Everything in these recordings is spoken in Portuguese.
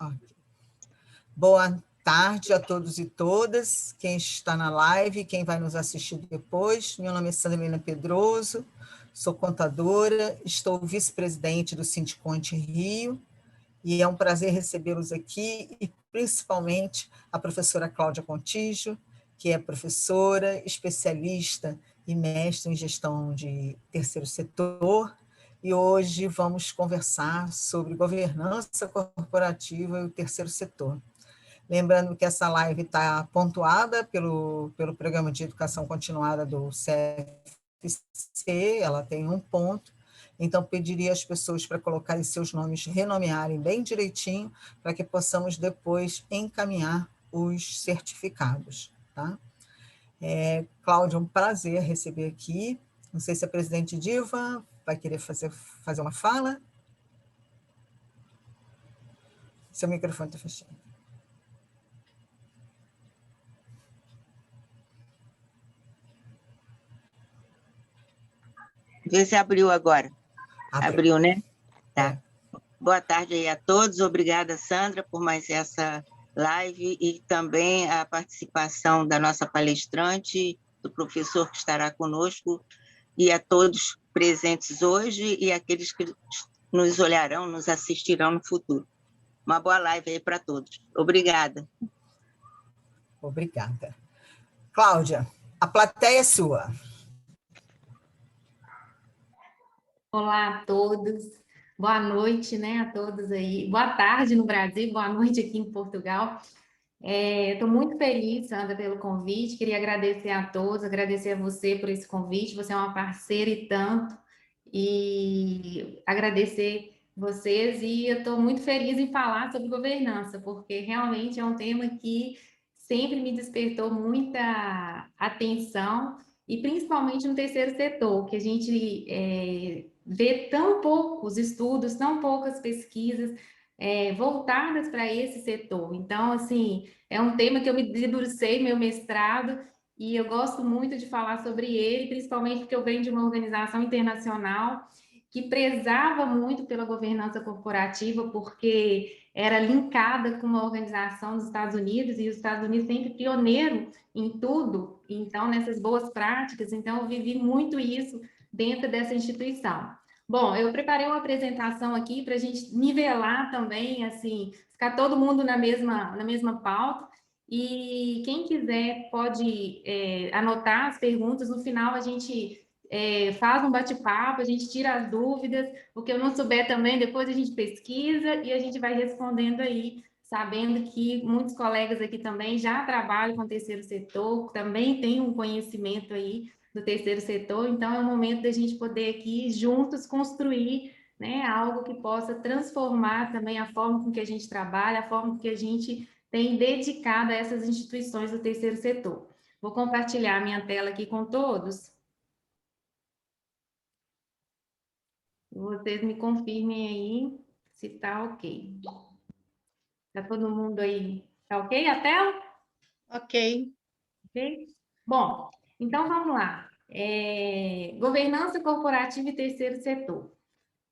Ok. Boa tarde a todos e todas, quem está na live, quem vai nos assistir depois. Meu nome é Sandra Helena Pedroso, sou contadora, estou vice-presidente do Sindiconte Rio, e é um prazer recebê-los aqui, e principalmente a professora Cláudia Contígio, que é professora, especialista e mestre em gestão de terceiro setor, e hoje vamos conversar sobre governança corporativa e o terceiro setor. Lembrando que essa live está pontuada pelo Programa de Educação Continuada do CFC, ela tem 1 ponto, então pediria às pessoas para colocarem seus nomes, renomearem bem direitinho, para que possamos depois encaminhar os certificados. Tá? Cláudia, é um prazer receber aqui. Não sei se a presidente Diva vai querer fazer uma fala. Seu microfone está fechado. Vê se abriu agora. Abriu, né? Tá. É. Boa tarde aí a todos. Obrigada, Sandra, por mais essa live e também a participação da nossa palestrante, do professor que estará conosco, e a todos presentes hoje e aqueles que nos olharão, nos assistirão no futuro. Uma boa live aí para todos. Obrigada. Obrigada. Cláudia, a plateia é sua. Olá a todos, boa noite, né, a todos aí, boa tarde no Brasil, boa noite aqui em Portugal. Estou muito feliz, Sandra, pelo convite, queria agradecer a todos, agradecer a você por esse convite, você é uma parceira e tanto, e agradecer vocês, e eu estou muito feliz em falar sobre governança, porque realmente é um tema que sempre me despertou muita atenção, e principalmente no terceiro setor, que a gente vê tão poucos estudos, tão poucas pesquisas voltadas para esse setor. Então, assim, é um tema que eu me debrucei meu mestrado e eu gosto muito de falar sobre ele, principalmente porque eu venho de uma organização internacional que prezava muito pela governança corporativa, porque era linkada com uma organização dos Estados Unidos, e os Estados Unidos sempre pioneiro em tudo, então, nessas boas práticas, então, eu vivi muito isso dentro dessa instituição. Bom, eu preparei uma apresentação aqui para a gente nivelar também, assim, ficar todo mundo na mesma pauta, e quem quiser pode anotar as perguntas, no final a gente faz um bate-papo, a gente tira as dúvidas, o que eu não souber também, depois a gente pesquisa e a gente vai respondendo aí, sabendo que muitos colegas aqui também já trabalham com o terceiro setor, também têm um conhecimento aí do terceiro setor, então é o momento da gente poder aqui juntos construir, né, algo que possa transformar também a forma com que a gente trabalha, a forma com que a gente tem dedicado a essas instituições do terceiro setor. Vou compartilhar minha tela aqui com todos. Vocês me confirmem aí se está ok. Está todo mundo aí? Está ok a tela? Ok. Ok? Bom, então vamos lá. Governança corporativa e terceiro setor.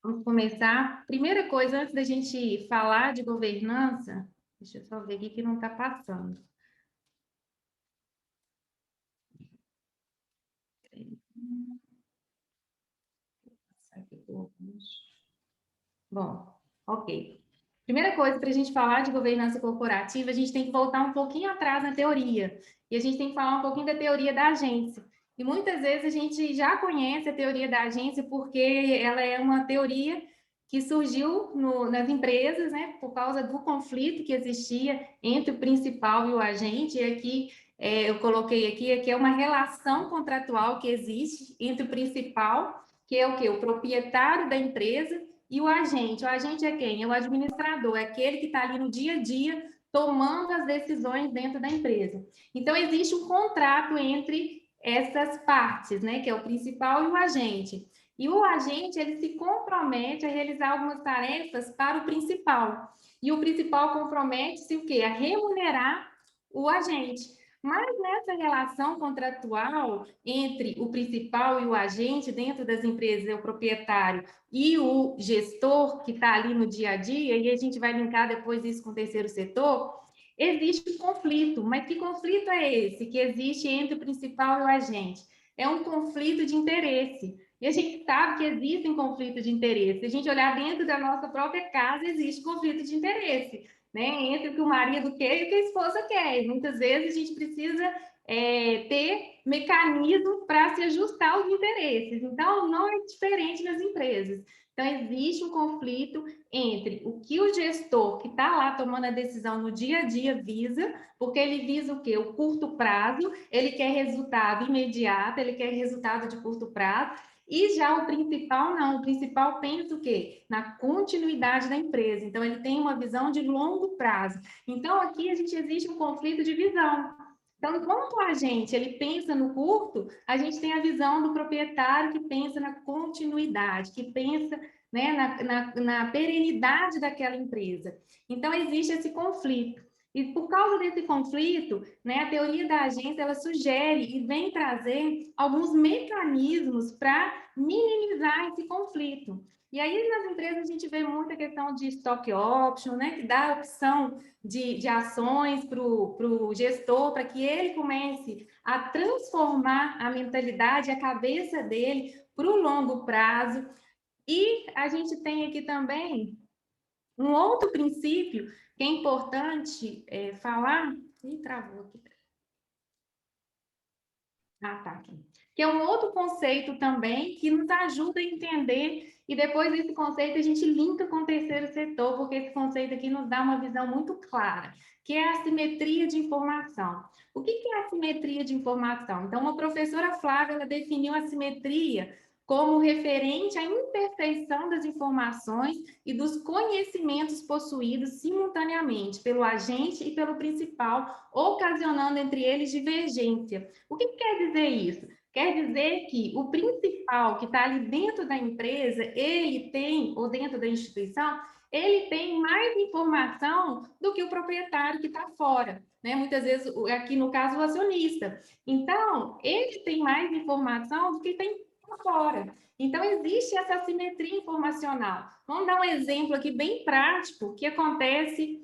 Vamos começar. Primeira coisa, antes da gente falar de governança, deixa eu só ver aqui que não está passando. Bom, ok. Primeira coisa, para a gente falar de governança corporativa, a gente tem que voltar um pouquinho atrás na teoria. E a gente tem que falar um pouquinho da teoria da agência. E muitas vezes a gente já conhece a teoria da agência porque ela é uma teoria que surgiu nas empresas, né, por causa do conflito que existia entre o principal e o agente. E aqui eu coloquei aqui que é uma relação contratual que existe entre o principal, que é o quê? O proprietário da empresa, e o agente. O agente é quem? É o administrador, é aquele que está ali no dia a dia tomando as decisões dentro da empresa. Então, existe um contrato entre essas partes, né, que é o principal e o agente. E o agente, ele se compromete a realizar algumas tarefas para o principal. E o principal compromete-se o quê? A remunerar o agente. Mas nessa relação contratual entre o principal e o agente dentro das empresas, o proprietário e o gestor que está ali no dia a dia, e a gente vai linkar depois isso com o terceiro setor, existe um conflito. Mas que conflito é esse que existe entre o principal e o agente? É um conflito de interesse. E a gente sabe que existem conflitos de interesse. Se a gente olhar dentro da nossa própria casa, existe conflito de interesse, né? Entre o que o marido quer e o que a esposa quer. E muitas vezes a gente precisa ter mecanismos para se ajustar aos interesses. Então, não é diferente nas empresas. Então, existe um conflito entre o que o gestor que está lá tomando a decisão no dia a dia visa, porque ele visa o quê? O curto prazo, ele quer resultado imediato, ele quer resultado de curto prazo, e já o principal não, o principal pensa o quê? Na continuidade da empresa, então ele tem uma visão de longo prazo. Então aqui existe um conflito de visão. Então, enquanto a gente ele pensa no curto, a gente tem a visão do proprietário que pensa na continuidade, que pensa, né, na perenidade daquela empresa. Então, existe esse conflito. E por causa desse conflito, né, a teoria da agência ela sugere e vem trazer alguns mecanismos para minimizar esse conflito. E aí, nas empresas, a gente vê muita questão de stock option, né, que dá a opção de ações para o gestor, para que ele comece a transformar a mentalidade, a cabeça dele para o longo prazo. E a gente tem aqui também um outro princípio que é importante falar. Ih, travou aqui. Ah, tá aqui. Que é um outro conceito também que nos ajuda a entender, e depois desse conceito a gente linka com o terceiro setor, porque esse conceito aqui nos dá uma visão muito clara, que é a assimetria de informação. O que é a assimetria de informação? Então, uma professora Flávia ela definiu a assimetria como referente à imperfeição das informações e dos conhecimentos possuídos simultaneamente pelo agente e pelo principal, ocasionando entre eles divergência. O que quer dizer isso? Quer dizer que o principal que está ali dentro da empresa, ele tem, ou dentro da instituição, ele tem mais informação do que o proprietário que está fora, né? Muitas vezes, aqui no caso, o acionista. Então, ele tem mais informação do que tem fora. Então, existe essa assimetria informacional. Vamos dar um exemplo aqui bem prático que acontece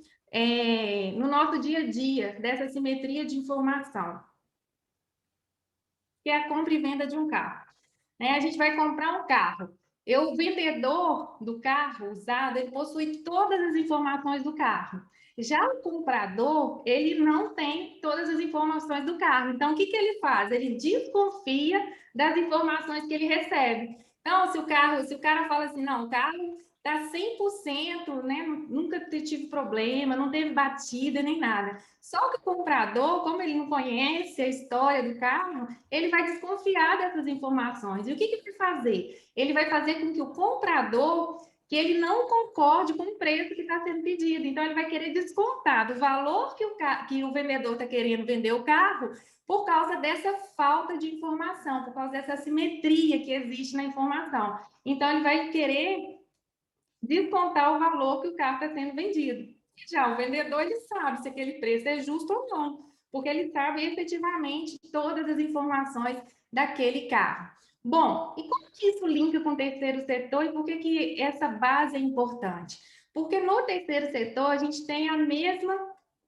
no nosso dia a dia, dessa assimetria de informação, que é a compra e venda de um carro. A gente vai comprar um carro. O vendedor do carro usado, ele possui todas as informações do carro. Já o comprador, ele não tem todas as informações do carro. Então, o que ele faz? Ele desconfia das informações que ele recebe. Então, se o cara fala assim, não, o carro está 100%, né? Nunca tive problema, não teve batida nem nada. Só que o comprador, como ele não conhece a história do carro, ele vai desconfiar dessas informações. E o que ele vai fazer? Ele vai fazer com que o comprador, que ele não concorde com o preço que está sendo pedido. Então, ele vai querer descontar do valor que o vendedor está querendo vender o carro por causa dessa falta de informação, por causa dessa assimetria que existe na informação. Então, ele vai querer descontar o valor que o carro está sendo vendido. E já o vendedor, ele sabe se aquele preço é justo ou não, porque ele sabe efetivamente todas as informações daquele carro. Bom, e como que isso linka com o terceiro setor e por que essa base é importante? Porque no terceiro setor a gente tem o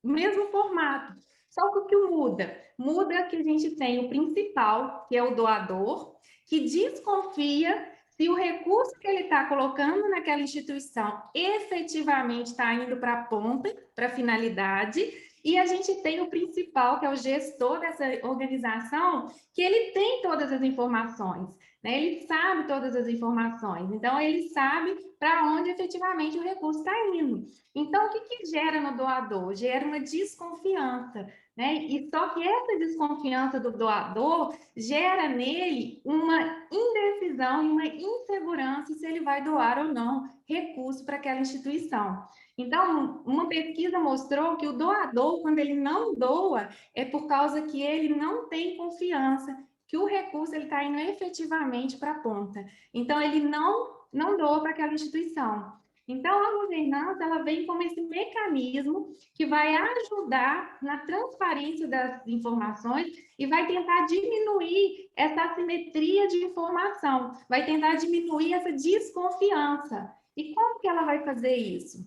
mesmo formato, só que o que muda? Muda que a gente tem o principal, que é o doador, que desconfia se o recurso que ele está colocando naquela instituição efetivamente está indo para a ponta, para a finalidade, e a gente tem o principal, que é o gestor dessa organização, que ele tem todas as informações, né? Ele sabe todas as informações, então ele sabe para onde efetivamente o recurso está indo. Então, o que gera no doador? Gera uma desconfiança, né? E só que essa desconfiança do doador gera nele uma indecisão e uma insegurança se ele vai doar ou não recurso para aquela instituição. Então, uma pesquisa mostrou que o doador, quando ele não doa, é por causa que ele não tem confiança que o recurso está indo efetivamente para a ponta. Então, ele não doa para aquela instituição. Então, a governança, ela vem como esse mecanismo que vai ajudar na transparência das informações e vai tentar diminuir essa assimetria de informação, vai tentar diminuir essa desconfiança. E como que ela vai fazer isso?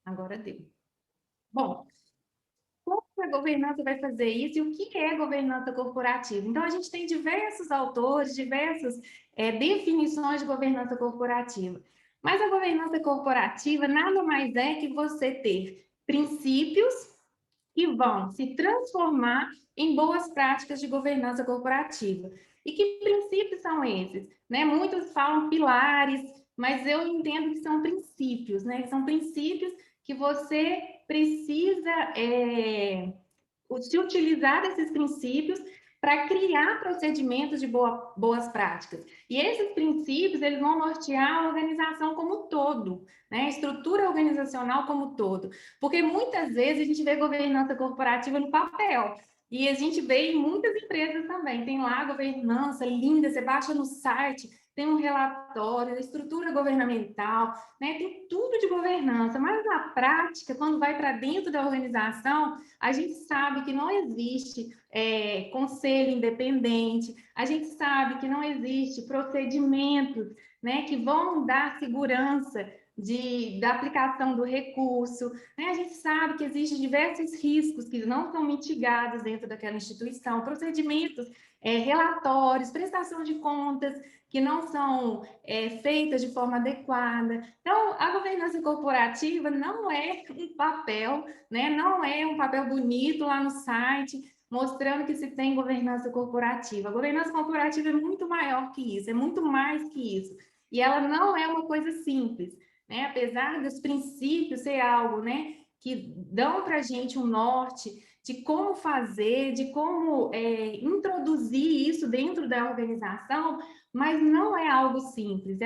Agora deu. Bom, como que a governança vai fazer isso e o que é governança corporativa? Então, a gente tem diversos autores, diversas definições de governança corporativa. Mas a governança corporativa nada mais é que você ter princípios que vão se transformar em boas práticas de governança corporativa. E que princípios são esses? Né? Muitos falam pilares, mas eu entendo que são princípios, né? São princípios que você precisa se utilizar desses princípios para criar procedimentos de boas práticas. E esses princípios, eles vão nortear a organização como um todo, né? A estrutura organizacional como um todo. Porque muitas vezes a gente vê governança corporativa no papel, e a gente vê em muitas empresas também. Tem lá a governança linda, você baixa no site, tem um relatório, estrutura governamental, né? Tem tudo de governança, mas na prática, quando vai para dentro da organização, a gente sabe que não existe conselho independente, a gente sabe que não existe procedimentos, né, que vão dar segurança da aplicação do recurso, né? A gente sabe que existem diversos riscos que não são mitigados dentro daquela instituição, procedimentos, relatórios, prestação de contas que não são feitas de forma adequada. Então, a governança corporativa não é um papel, né? Não é um papel bonito lá no site, mostrando que se tem governança corporativa. A governança corporativa é muito maior que isso, é muito mais que isso. E ela não é uma coisa simples, né? Apesar dos princípios ser algo, né, que dão para a gente um norte de como fazer, de como introduzir isso dentro da organização, mas não é algo simples.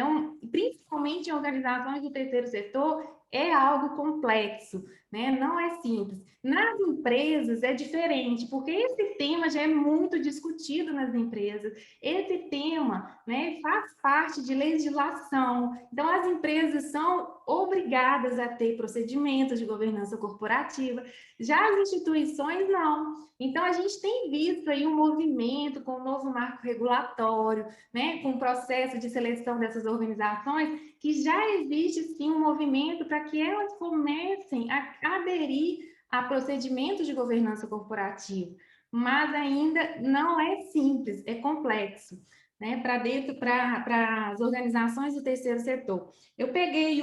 Principalmente em organizações do terceiro setor, é algo complexo, né? Não é simples. Nas empresas é diferente, porque esse tema já é muito discutido nas empresas. Esse tema, né, faz parte de legislação. Então, as empresas são obrigadas a ter procedimentos de governança corporativa. Já as instituições, não. Então, a gente tem visto aí um movimento com o novo marco regulatório, né, com o processo de seleção dessas organizações, que já existe, sim, um movimento para que elas comecem a aderir a procedimentos de governança corporativa, mas ainda não é simples, é complexo, né, para as organizações do terceiro setor. Eu peguei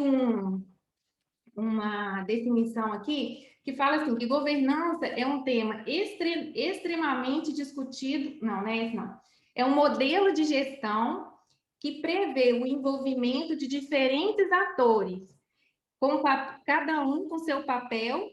uma definição aqui que fala assim, que governança é um tema extremamente discutido, não é esse não, é um modelo de gestão que prevê o envolvimento de diferentes atores, cada um com seu papel,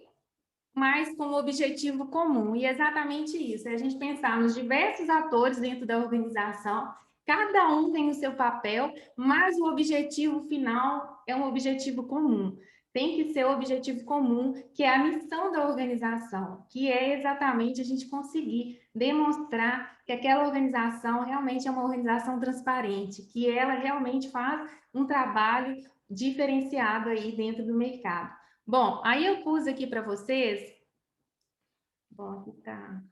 mas com um objetivo comum. E é exatamente isso, é a gente pensar nos diversos atores dentro da organização, cada um tem o seu papel, mas o objetivo final é um objetivo comum. Tem que ser o objetivo comum, que é a missão da organização, que é exatamente a gente conseguir demonstrar que aquela organização realmente é uma organização transparente, que ela realmente faz um trabalho diferenciado aí dentro do mercado. Bom, aí eu pus aqui para vocês. Bom, aqui tá.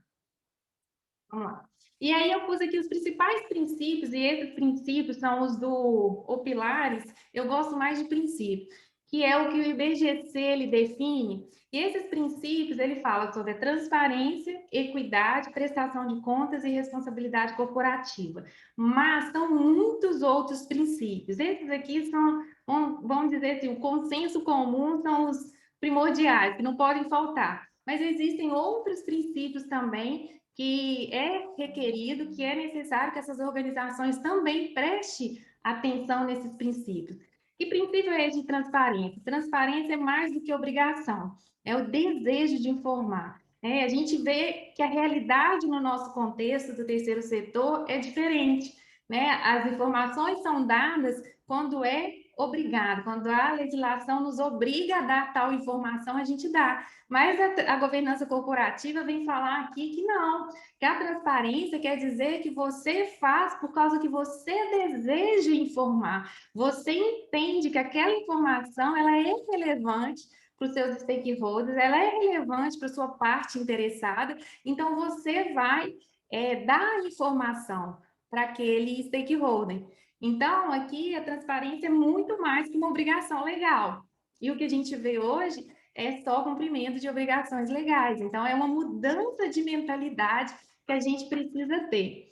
Vamos lá. E aí eu pus aqui os principais princípios, e esses princípios são os ou pilares, eu gosto mais de princípio, que é o que o IBGC ele define. E esses princípios, ele fala sobre a transparência, equidade, prestação de contas e responsabilidade corporativa. Mas são muitos outros princípios. Esses aqui são, vamos dizer assim, o consenso comum são os primordiais, que não podem faltar. Mas existem outros princípios também que é requerido, que é necessário que essas organizações também prestem atenção nesses princípios. Que princípio é esse de transparência? Transparência é mais do que obrigação, é o desejo de informar. A gente vê que a realidade no nosso contexto do terceiro setor é diferente, né? As informações são dadas quando é obrigado. Quando a legislação nos obriga a dar tal informação, a gente dá. Mas a governança corporativa vem falar aqui que não, que a transparência quer dizer que você faz por causa que você deseja informar. Você entende que aquela informação ela é relevante para os seus stakeholders, ela é relevante para a sua parte interessada, então você vai dar informação para aquele stakeholder. Então, aqui a transparência é muito mais que uma obrigação legal. E o que a gente vê hoje é só cumprimento de obrigações legais. Então, é uma mudança de mentalidade que a gente precisa ter.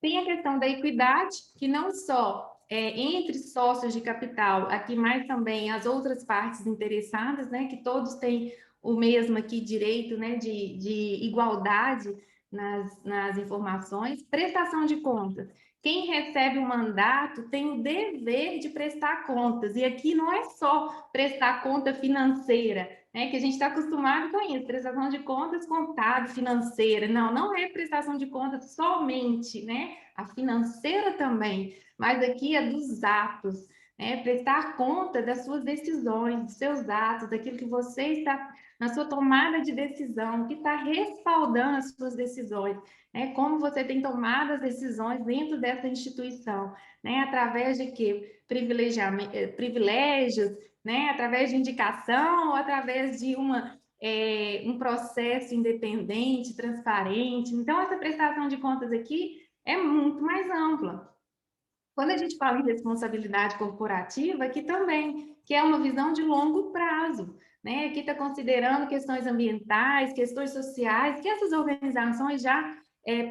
Tem a questão da equidade, que não só entre sócios de capital, aqui mais também as outras partes interessadas, né, que todos têm o mesmo aqui direito, né, de igualdade nas informações. Prestação de contas. Quem recebe o mandato tem o dever de prestar contas, e aqui não é só prestar conta financeira, né, que a gente está acostumado com isso, prestação de contas contábil, financeira. Não, não é prestação de contas somente, né? A financeira também, mas aqui é dos atos, né? Prestar conta das suas decisões, dos seus atos, daquilo que você está na sua tomada de decisão, que está respaldando as suas decisões, né? Como você tem tomado as decisões dentro dessa instituição, né? Através de quê? Privilégios, né? Através de indicação ou através de um processo independente, transparente. Então, essa prestação de contas aqui é muito mais ampla. Quando a gente fala em responsabilidade corporativa, aqui também, que é uma visão de longo prazo, né? Aqui está considerando questões ambientais, questões sociais, que essas organizações já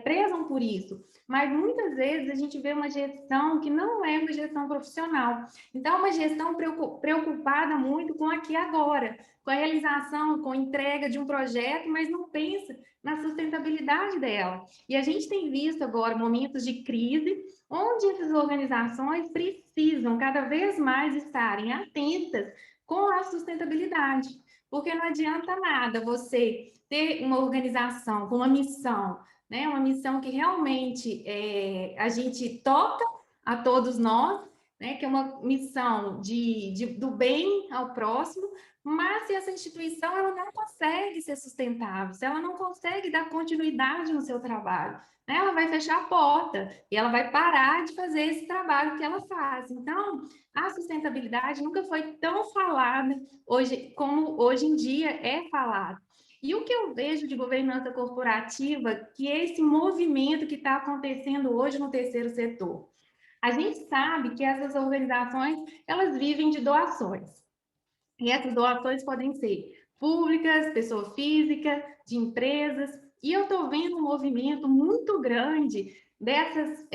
prezam por isso, mas muitas vezes a gente vê uma gestão que não é uma gestão profissional. Então, uma gestão preocupada muito com aqui e agora, com a realização, com a entrega de um projeto, mas não pensa na sustentabilidade dela. E a gente tem visto agora momentos de crise, onde essas organizações precisam cada vez mais estarem atentas com a sustentabilidade, porque não adianta nada você ter uma organização com uma missão, né? Uma missão que realmente a gente toca a todos nós, né? Que é uma missão do bem ao próximo, mas se essa instituição ela não consegue ser sustentável, se ela não consegue dar continuidade no seu trabalho, né? Ela vai fechar a porta e ela vai parar de fazer esse trabalho que ela faz. Então, a sustentabilidade nunca foi tão falada hoje como hoje em dia é falada. E o que eu vejo de governança corporativa, que é esse movimento que está acontecendo hoje no terceiro setor. A gente sabe que essas organizações, elas vivem de doações. E essas doações podem ser públicas, pessoa física, de empresas. E eu estou vendo um movimento muito grande dessas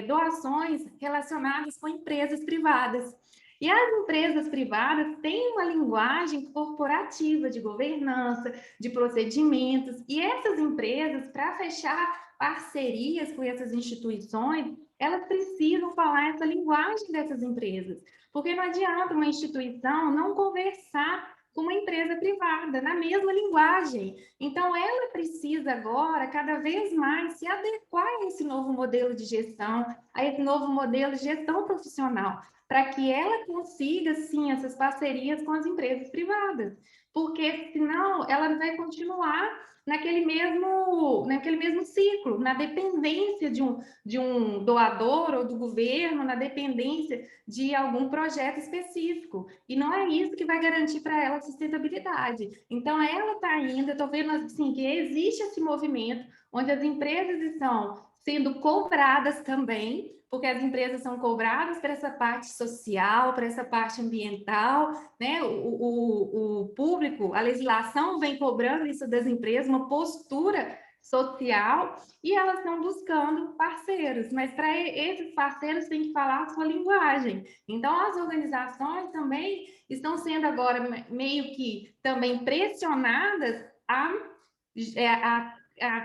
doações relacionadas com empresas privadas. E as empresas privadas têm uma linguagem corporativa de governança, de procedimentos, e essas empresas, para fechar parcerias com essas instituições, elas precisam falar essa linguagem dessas empresas, porque não adianta uma instituição não conversar com uma empresa privada na mesma linguagem. Então, ela precisa agora, cada vez mais, se adequar a esse novo modelo de gestão, a esse novo modelo de gestão profissional, para que ela consiga, sim, essas parcerias com as empresas privadas, porque senão ela vai continuar naquele mesmo ciclo, na dependência de um doador ou do governo, na dependência de algum projeto específico. E não é isso que vai garantir para ela a sustentabilidade. Então, ela está indo, eu estou vendo assim, que existe esse movimento onde as empresas estão sendo cobradas também, porque as empresas são cobradas para essa parte social, para essa parte ambiental, né? O público, a legislação vem cobrando isso das empresas, uma postura social, e elas estão buscando parceiros, mas para esses parceiros tem que falar a sua linguagem. Então, as organizações também estão sendo agora meio que também pressionadas a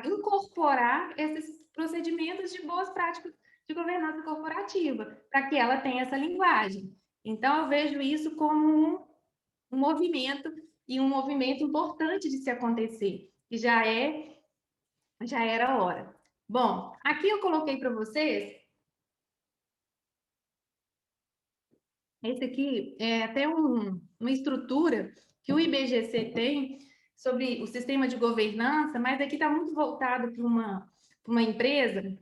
incorporar esses procedimentos de boas práticas de governança corporativa, para que ela tenha essa linguagem. Então, eu vejo isso como um movimento, e um movimento importante de se acontecer, que já era a hora. Bom, aqui eu coloquei para vocês Esse aqui é até uma estrutura que o IBGC tem sobre o sistema de governança, mas aqui está muito voltado para uma empresa,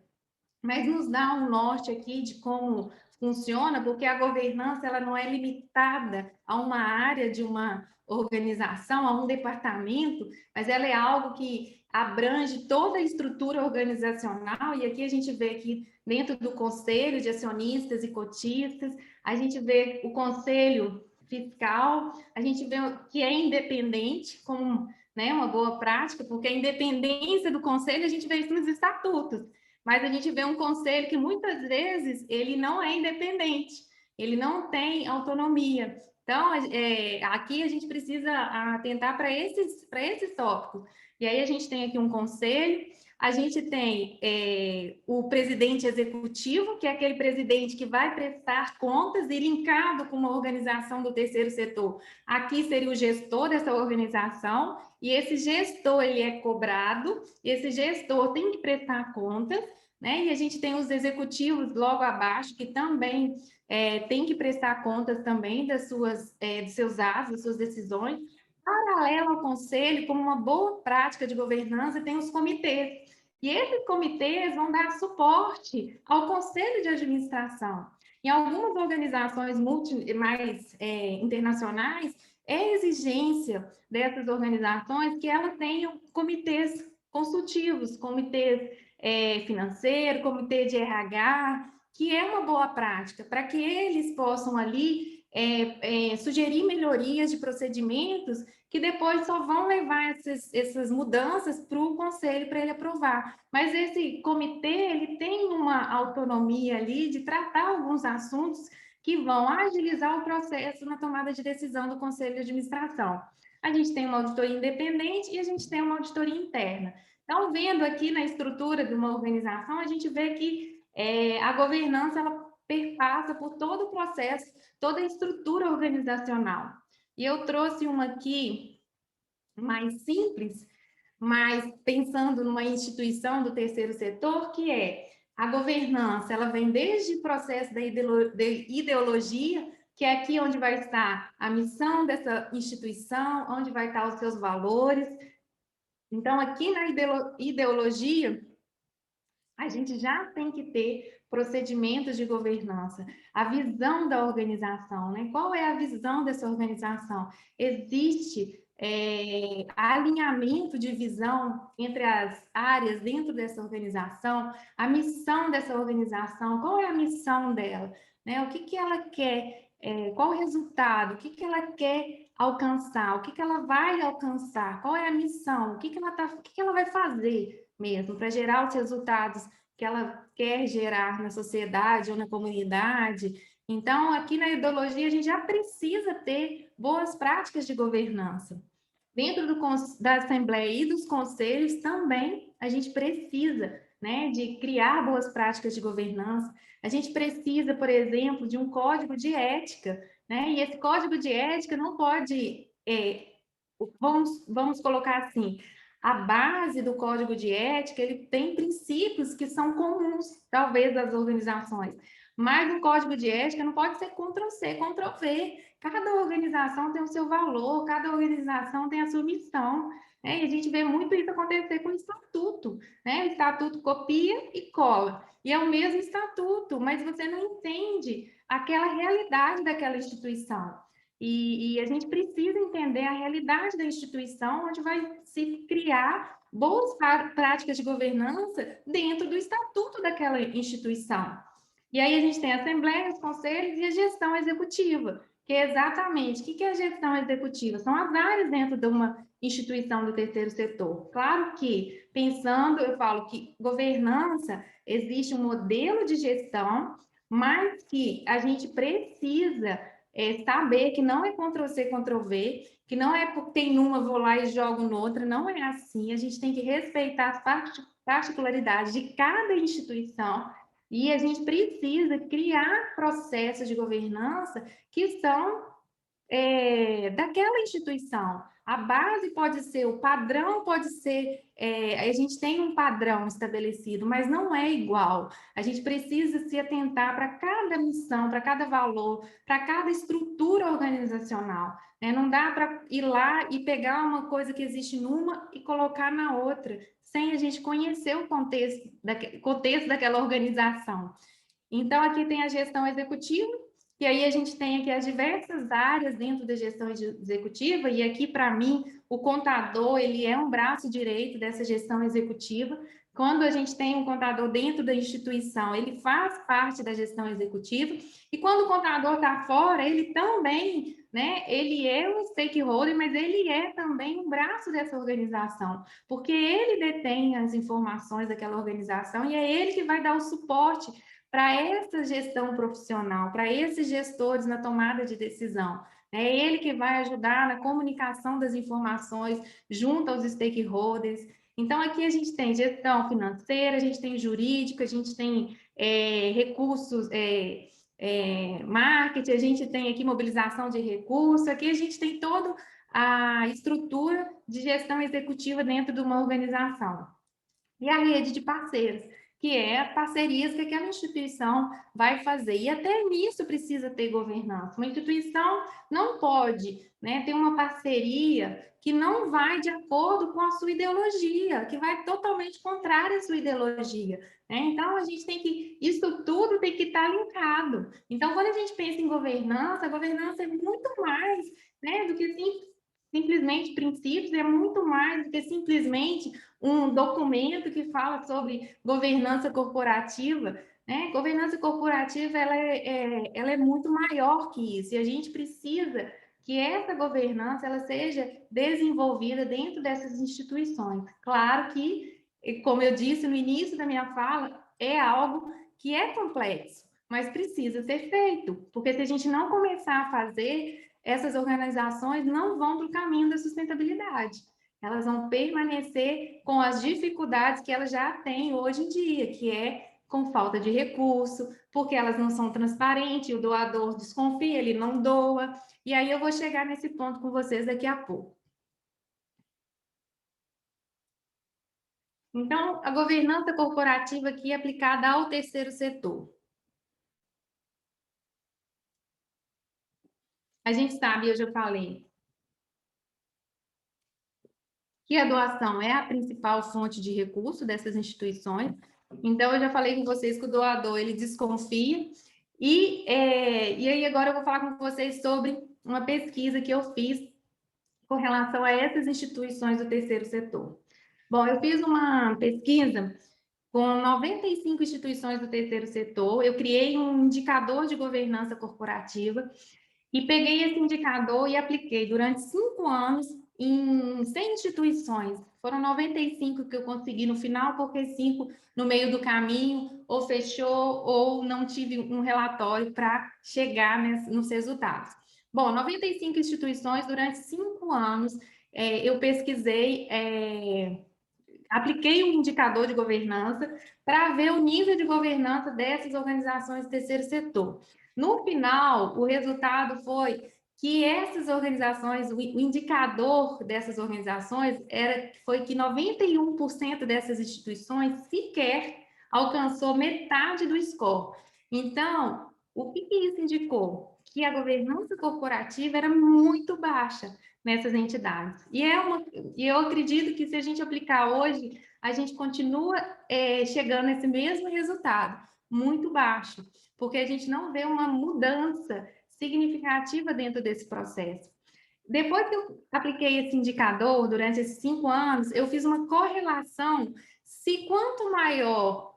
mas nos dá um norte aqui de como funciona, porque a governança ela não é limitada a uma área de uma organização, a um departamento, mas ela é algo que abrange toda a estrutura organizacional, e aqui a gente vê que dentro do conselho de acionistas e cotistas, a gente vê o conselho fiscal, a gente vê que é independente, como, né, uma boa prática, porque a independência do conselho a gente vê isso nos estatutos, mas a gente vê um conselho que muitas vezes ele não é independente, ele não tem autonomia. Então, aqui a gente precisa atentar para esses tópicos. E aí a gente tem aqui um conselho, a gente tem o presidente executivo, que é aquele presidente que vai prestar contas e linkado com uma organização do terceiro setor. Aqui seria o gestor dessa organização, e esse gestor ele é cobrado, e esse gestor tem que prestar contas, né? E a gente tem os executivos logo abaixo, que também tem que prestar contas também dos seus atos, das suas decisões. Paralelo ao conselho, como uma boa prática de governança, tem os comitês. E esses comitês vão dar suporte ao conselho de administração. Em algumas organizações mais internacionais, é exigência dessas organizações que elas tenham comitês consultivos, comitês financeiro, comitê de RH, que é uma boa prática, para que eles possam ali sugerir melhorias de procedimentos que depois só vão levar essas mudanças para o conselho para ele aprovar. Mas esse comitê ele tem uma autonomia ali de tratar alguns assuntos que vão agilizar o processo na tomada de decisão do conselho de administração. A gente tem uma auditoria independente e a gente tem uma auditoria interna. Então, vendo aqui na estrutura de uma organização, a gente vê que a governança ela perpassa por todo o processo, toda a estrutura organizacional. E eu trouxe uma aqui mais simples, mas pensando numa instituição do terceiro setor, que é a governança, ela vem desde o processo da ideologia, que é aqui onde vai estar a missão dessa instituição, onde vai estar os seus valores. Então, aqui na ideologia, a gente já tem que ter procedimentos de governança, a visão da organização, né? Qual é a visão dessa organização? Existe alinhamento de visão entre as áreas dentro dessa organização, a missão dessa organização, qual é a missão dela, né? O que ela quer, qual o resultado, o que ela quer alcançar, o que ela vai alcançar, qual é a missão, o que ela vai fazer mesmo para gerar os resultados que ela quer gerar na sociedade ou na comunidade. Então, aqui na ideologia, a gente já precisa ter boas práticas de governança. Dentro da Assembleia e dos conselhos também a gente precisa, né, de criar boas práticas de governança. A gente precisa, por exemplo, de um código de ética, e esse código de ética não pode, vamos colocar assim, a base do código de ética, ele tem princípios que são comuns, talvez, às organizações, mas o código de ética não pode ser Ctrl+C, Ctrl+V. Cada organização tem o seu valor, cada organização tem a sua missão, né? E a gente vê muito isso acontecer com o estatuto, né? O estatuto copia e cola, e é o mesmo estatuto, mas você não entende aquela realidade daquela instituição. E a gente precisa entender a realidade da instituição, onde vai se criar boas práticas de governança dentro do estatuto daquela instituição. E aí a gente tem a Assembleia, os conselhos e a gestão executiva, que é exatamente, o que é a gestão executiva? São as áreas dentro de uma instituição do terceiro setor. Claro que, pensando, eu falo que governança, existe um modelo de gestão, mas que a gente precisa saber que não é Ctrl+C, Ctrl+V, que não é porque tem uma, vou lá e jogo noutra, não é assim. A gente tem que respeitar as particularidades de cada instituição e a gente precisa criar processos de governança que são daquela instituição. A base pode ser, o padrão pode ser, a gente tem um padrão estabelecido, mas não é igual. A gente precisa se atentar para cada missão, para cada valor, para cada estrutura organizacional, né? Não dá para ir lá e pegar uma coisa que existe numa e colocar na outra, sem a gente conhecer o contexto daquela organização. Então, aqui tem a gestão executiva, e aí a gente tem aqui as diversas áreas dentro da gestão executiva, e aqui, para mim, o contador, ele é um braço direito dessa gestão executiva. Quando a gente tem um contador dentro da instituição, ele faz parte da gestão executiva, e quando o contador está fora, ele também, né, ele é um stakeholder, mas ele é também um braço dessa organização, porque ele detém as informações daquela organização, e é ele que vai dar o suporte para essa gestão profissional, para esses gestores na tomada de decisão. É ele que vai ajudar na comunicação das informações junto aos stakeholders. Então, aqui a gente tem gestão financeira, a gente tem jurídica, a gente tem recursos, marketing, a gente tem aqui mobilização de recursos, aqui a gente tem toda a estrutura de gestão executiva dentro de uma organização. E a rede de parceiros, que é parcerias que aquela instituição vai fazer. E até nisso precisa ter governança. Uma instituição não pode, né, ter uma parceria que não vai de acordo com a sua ideologia, que vai totalmente contrária à sua ideologia, né? Então, a gente tem que... Isso tudo tem que estar linkado. Então, quando a gente pensa em governança, a governança é muito mais, né, do que simplesmente princípios, é muito mais do que simplesmente um documento que fala sobre governança corporativa, né? Governança corporativa, ela é muito maior que isso, e a gente precisa que essa governança ela seja desenvolvida dentro dessas instituições. Claro que, como eu disse no início da minha fala, é algo que é complexo, mas precisa ser feito, porque se a gente não começar a fazer, essas organizações não vão para o caminho da sustentabilidade. Elas vão permanecer com as dificuldades que elas já têm hoje em dia, que é com falta de recurso, porque elas não são transparentes, o doador desconfia, ele não doa. E aí eu vou chegar nesse ponto com vocês daqui a pouco. Então, a governança corporativa aqui é aplicada ao terceiro setor. A gente sabe, eu já falei, que a doação é a principal fonte de recurso dessas instituições. Então, eu já falei com vocês que o doador, ele desconfia. E aí, agora eu vou falar com vocês sobre uma pesquisa que eu fiz com relação a essas instituições do terceiro setor. Bom, eu fiz uma pesquisa com 95 instituições do terceiro setor, eu criei um indicador de governança corporativa e peguei esse indicador e apliquei durante 5 anos em 100 instituições. Foram 95 que eu consegui no final, porque 5 no meio do caminho ou fechou ou não tive um relatório para chegar nos resultados. Bom, 95 instituições durante 5 anos, eu pesquisei, apliquei um indicador de governança para ver o nível de governança dessas organizações do terceiro setor. No final, o resultado foi que essas organizações, o indicador dessas organizações foi que 91% dessas instituições sequer alcançou metade do score. Então, o que isso indicou? Que a governança corporativa era muito baixa nessas entidades. E eu acredito que se a gente aplicar hoje, a gente continua chegando nesse mesmo resultado, muito baixo, porque a gente não vê uma mudança significativa dentro desse processo. Depois que eu apliquei esse indicador, durante esses 5 anos, eu fiz uma correlação, se quanto maior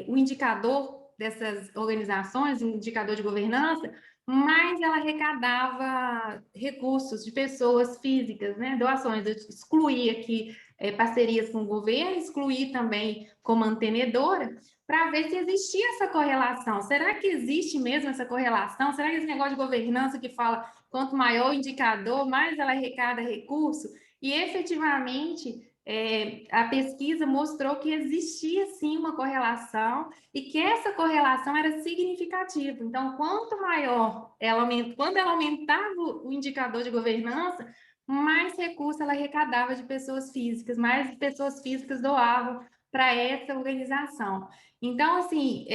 o indicador dessas organizações, o indicador de governança, mais ela arrecadava recursos de pessoas físicas, né, doações. Eu excluí aqui parcerias com o governo, excluí também com mantenedora, para ver se existia essa correlação. Será que existe mesmo essa correlação? Será que esse negócio de governança que fala quanto maior o indicador, mais ela arrecada recurso? E efetivamente a pesquisa mostrou que existia, sim, uma correlação e que essa correlação era significativa. Então, quanto maior quando ela aumentava o indicador de governança, mais recursos ela arrecadava de pessoas físicas, mais pessoas físicas doavam para essa organização. Então, assim,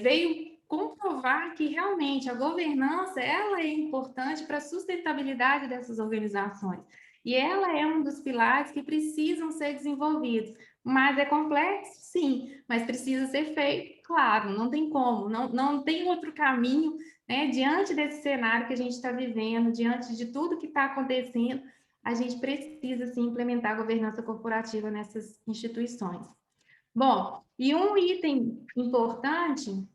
veio comprovar que realmente a governança ela é importante para a sustentabilidade dessas organizações. E ela é um dos pilares que precisam ser desenvolvidos. Mas é complexo? Sim, mas precisa ser feito, claro, não tem como, não tem outro caminho, né? Diante desse cenário que a gente está vivendo, diante de tudo que está acontecendo, a gente precisa, sim, implementar a governança corporativa nessas instituições. Bom, e um item importante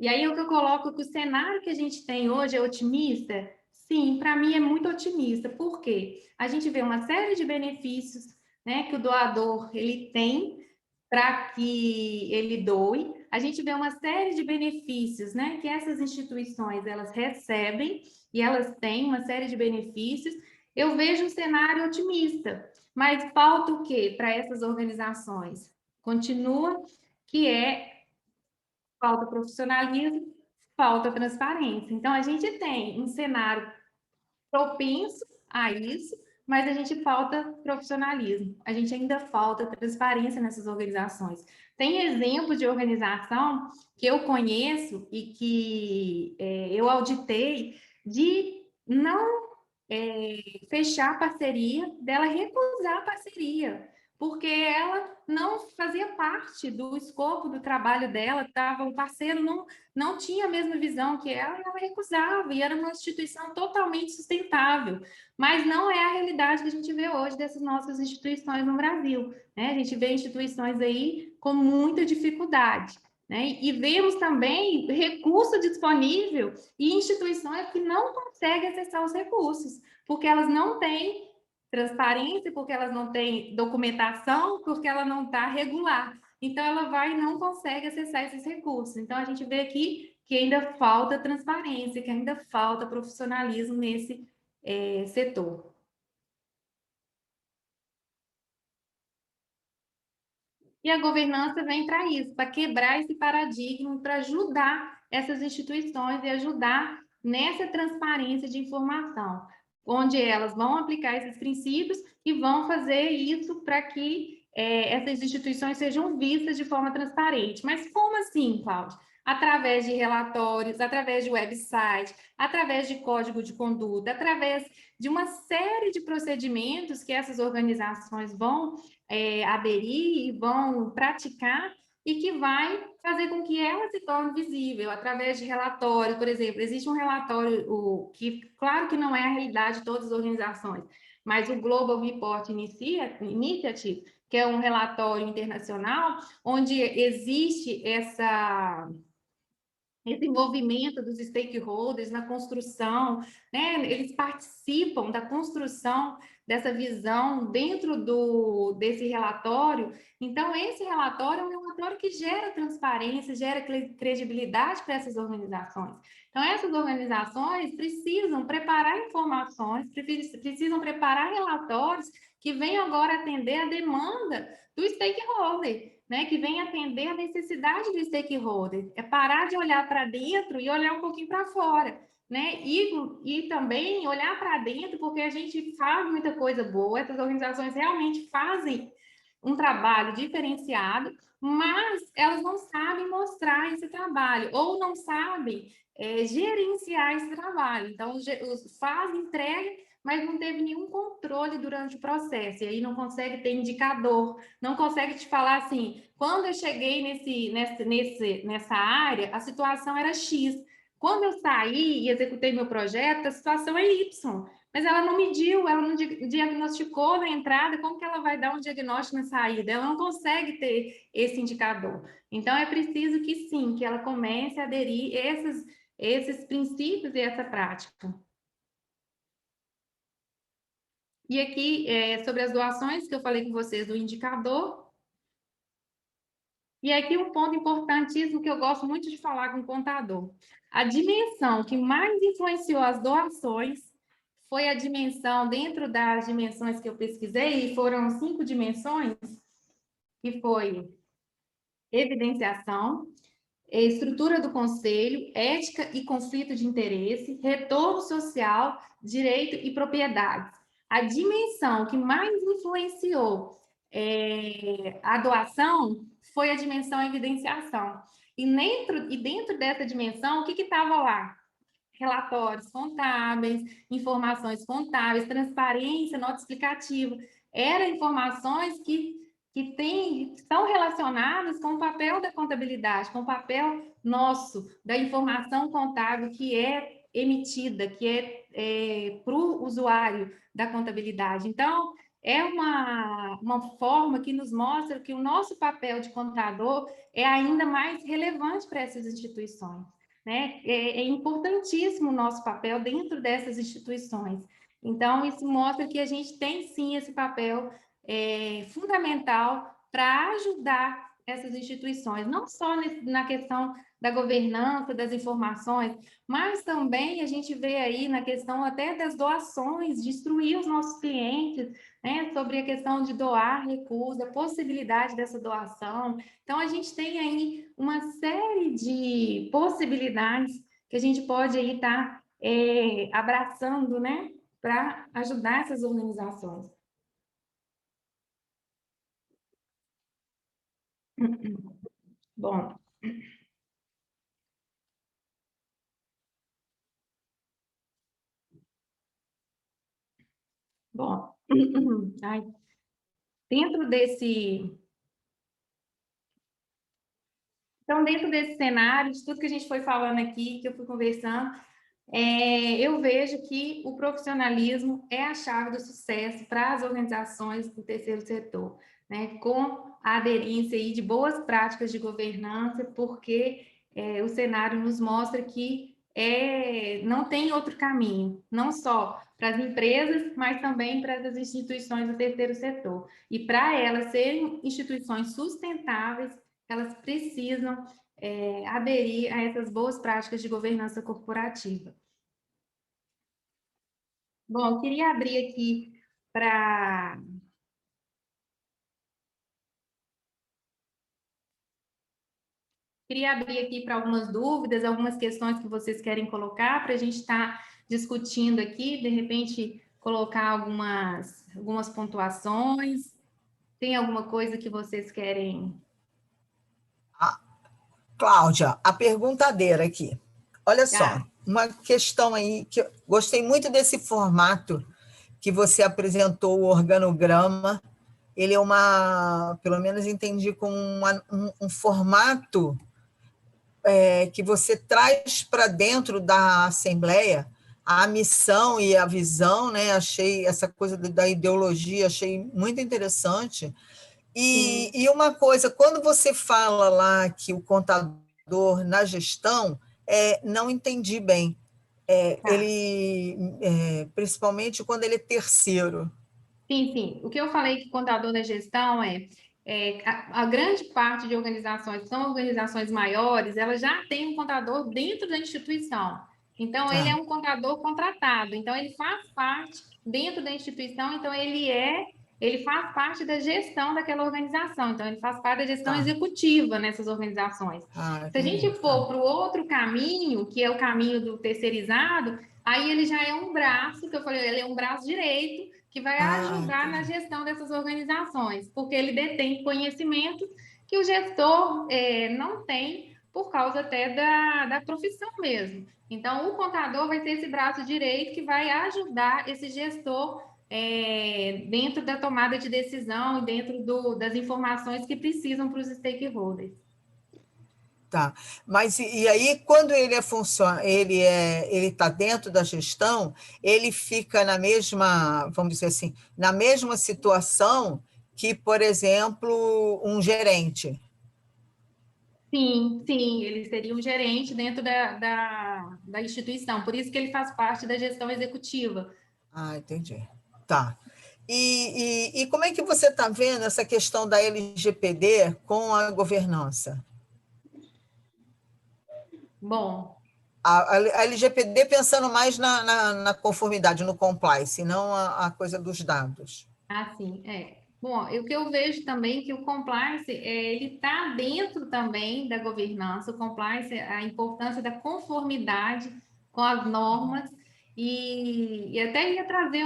E aí o que eu coloco que o cenário que a gente tem hoje é otimista? Sim, para mim é muito otimista. Por quê? A gente vê uma série de benefícios, né, que o doador ele tem para que ele doe. A gente vê uma série de benefícios, né, que essas instituições elas recebem e elas têm uma série de benefícios. Eu vejo um cenário otimista, mas falta o quê para essas organizações? Continua que falta profissionalismo, falta transparência. Então, a gente tem um cenário propenso a isso, mas a gente falta profissionalismo, a gente ainda falta transparência nessas organizações. Tem exemplo de organização que eu conheço e que eu auditei de não fechar parceria, dela recusar a parceria, porque ela não fazia parte do escopo do trabalho dela, o parceiro não tinha a mesma visão que ela recusava, e era uma instituição totalmente sustentável, mas não é a realidade que a gente vê hoje dessas nossas instituições no Brasil, né? A gente vê instituições aí com muita dificuldade, né? E vemos também recurso disponível e instituições que não conseguem acessar os recursos, porque elas não têm transparência, porque elas não têm documentação, porque ela não está regular. Então, ela vai e não consegue acessar esses recursos. Então, a gente vê aqui que ainda falta transparência, que ainda falta profissionalismo nesse setor. E a governança vem para isso, para quebrar esse paradigma, para ajudar essas instituições e ajudar nessa transparência de informação, onde elas vão aplicar esses princípios e vão fazer isso para que essas instituições sejam vistas de forma transparente. Mas como assim, Cláudia? Através de relatórios, através de website, através de código de conduta, através de uma série de procedimentos que essas organizações vão aderir e vão praticar e que vai fazer com que ela se torne visível através de relatórios. Por exemplo, existe um relatório que, claro que não é a realidade de todas as organizações, mas o Global Report Initiative, que é um relatório internacional, onde existe esse envolvimento dos stakeholders na construção, né? Eles participam da construção dessa visão dentro desse relatório. Então, esse relatório é um relatório que gera transparência, gera credibilidade para essas organizações. Então, essas organizações precisam preparar informações, precisam preparar relatórios que venham agora atender a demanda do stakeholder, né, que vem atender a necessidade do stakeholder, é parar de olhar para dentro e olhar um pouquinho para fora, né, e também olhar para dentro, porque a gente faz muita coisa boa, essas organizações realmente fazem um trabalho diferenciado, mas elas não sabem mostrar esse trabalho, ou não sabem gerenciar esse trabalho, então faz, entrega, mas não teve nenhum controle durante o processo, e aí não consegue ter indicador, não consegue te falar assim, quando eu cheguei nessa área, a situação era X. Quando eu saí e executei meu projeto, a situação é Y. Mas ela não mediu, ela não diagnosticou na entrada, como que ela vai dar um diagnóstico na saída? Ela não consegue ter esse indicador. Então, é preciso que sim, que ela comece a aderir esses princípios e essa prática. E aqui, sobre as doações, que eu falei com vocês do indicador. E aqui um ponto importantíssimo que eu gosto muito de falar com o contador. A dimensão que mais influenciou as doações foi a dimensão, dentro das dimensões que eu pesquisei, foram 5 dimensões, que foi evidenciação, estrutura do conselho, ética e conflito de interesse, retorno social, direito e propriedades. A dimensão que mais influenciou a doação foi a dimensão evidenciação. E dentro dessa dimensão, o que estava lá? Relatórios contábeis, informações contábeis, transparência, nota explicativa. Eram informações que estão relacionadas com o papel da contabilidade, com o papel nosso, da informação contábil que é emitida, que é para o usuário da contabilidade. Então, é uma forma que nos mostra que o nosso papel de contador é ainda mais relevante para essas instituições. Né? É importantíssimo o nosso papel dentro dessas instituições. Então, isso mostra que a gente tem, sim, esse papel fundamental para ajudar essas instituições, não só na questão da governança, das informações, mas também a gente vê aí na questão até das doações, de instruir os nossos clientes, né, sobre a questão de doar recursos, a possibilidade dessa doação. Então, a gente tem aí uma série de possibilidades que a gente pode aí estar abraçando, né, para ajudar essas organizações. Bom, bom, ai, dentro desse... Então, dentro desse cenário, de tudo que a gente foi falando aqui, que eu fui conversando, eu vejo que o profissionalismo é a chave do sucesso para as organizações do terceiro setor, né? Com a aderência aí de boas práticas de governança, porque o cenário nos mostra que não tem outro caminho, não só para as empresas, mas também para as instituições do terceiro setor. E para elas serem instituições sustentáveis, elas precisam aderir a essas boas práticas de governança corporativa. Bom, eu queria abrir aqui para... Queria abrir aqui para algumas dúvidas, algumas questões que vocês querem colocar, para a gente estar discutindo aqui, de repente colocar algumas pontuações. Tem alguma coisa que vocês querem? Cláudia, a perguntadeira aqui. Olha só, Ah, uma questão aí que eu gostei muito desse formato que você apresentou, o organograma. Ele é pelo menos entendi como um formato que você traz para dentro da Assembleia a missão e a visão, né? Achei essa coisa da ideologia, achei muito interessante. E uma coisa, quando você fala lá que o contador na gestão, não entendi bem. tá. Principalmente quando ele é terceiro. Sim, sim. O que eu falei que contador da gestão a grande parte de organizações, que são organizações maiores, elas já têm um contador dentro da instituição. Então, ele é Tá, um contador contratado. Então, ele faz parte dentro da instituição, então ele faz parte da gestão daquela organização. Então, ele faz parte da gestão tá. executiva nessas organizações. Se a gente Entendi. Tá. for para o outro caminho, que é o caminho do terceirizado, aí ele já é um braço, que eu falei, ele é um braço direito, que vai ajudar na Entendi. gestão dessas organizações, porque ele detém conhecimentos que o gestor não tem, por causa até da profissão mesmo. Então, o contador vai ser esse braço direito que vai ajudar esse gestor dentro da tomada de decisão e dentro das informações que precisam para os stakeholders. Tá. Mas e aí, quando ele está dentro da gestão, ele fica na mesma, vamos dizer assim, na mesma situação que, por exemplo, um gerente. Sim, sim, ele seria um gerente dentro da instituição, por isso que ele faz parte da gestão executiva. Entendi. Tá. E como é que você está vendo essa questão da LGPD com a governança? Bom, A LGPD pensando mais na conformidade, no compliance, e não a coisa dos dados. Ah, sim, é. Bom, o que eu vejo também é que o compliance, ele está dentro também da governança, o compliance, a importância da conformidade com as normas, e até ia trazer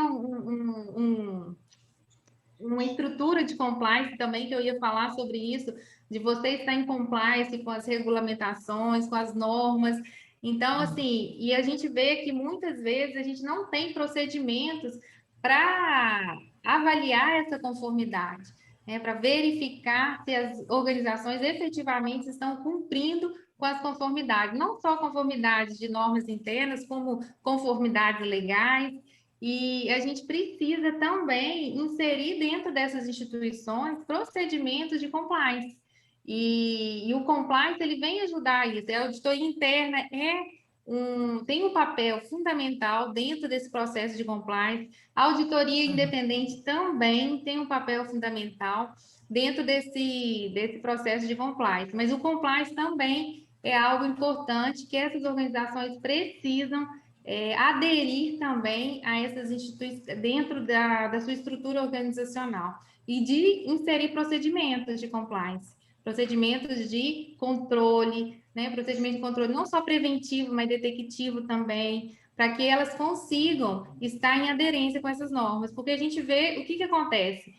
uma estrutura de compliance também, que eu ia falar sobre isso, de você estar em compliance com as regulamentações, com as normas. Então, assim, e a gente vê que muitas vezes a gente não tem procedimentos para avaliar essa conformidade, né, para verificar se as organizações efetivamente estão cumprindo com as conformidades, não só conformidades de normas internas, como conformidades legais. E a gente precisa também inserir dentro dessas instituições procedimentos de compliance. E o compliance ele vem ajudar isso. A auditoria interna tem um papel fundamental dentro desse processo de compliance. A auditoria independente também tem um papel fundamental dentro desse processo de compliance. Mas o compliance também é algo importante que essas organizações precisam aderir também a essas instituições dentro da sua estrutura organizacional e de inserir procedimentos de compliance, procedimentos de controle, né? Procedimento de controle não só preventivo, mas detectivo também, para que elas consigam estar em aderência com essas normas, porque a gente vê o que acontece.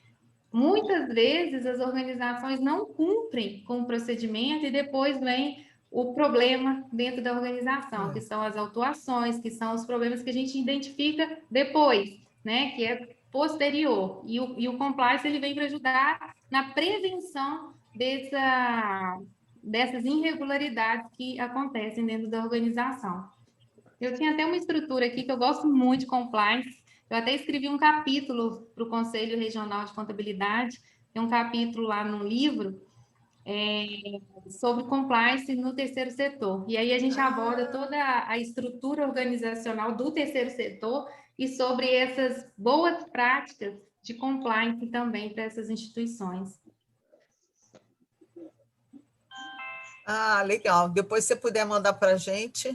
Muitas vezes as organizações não cumprem com o procedimento e depois vem o problema dentro da organização, que são as autuações, que são os problemas que a gente identifica depois, né, que é posterior. E o compliance ele vem para ajudar na prevenção dessas irregularidades que acontecem dentro da organização. Eu tinha até uma estrutura aqui que eu gosto muito de compliance. Eu até escrevi um capítulo para o Conselho Regional de Contabilidade, tem um capítulo lá no livro sobre compliance no terceiro setor. E aí a gente aborda toda a estrutura organizacional do terceiro setor e sobre essas boas práticas de compliance também para essas instituições. Ah, legal. Depois, se você puder mandar para a gente.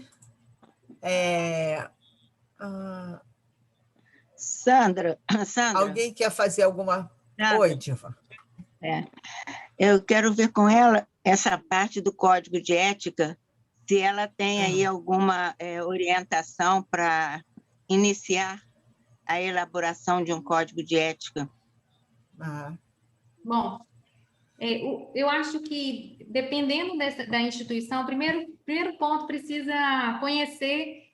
Sandra, Alguém quer fazer alguma... Sandra. Oi, Diva. Eu quero ver com ela essa parte do código de ética, se ela tem aí alguma orientação para iniciar a elaboração de um código de ética. Bom, eu acho que, dependendo da instituição, primeiro ponto, precisa conhecer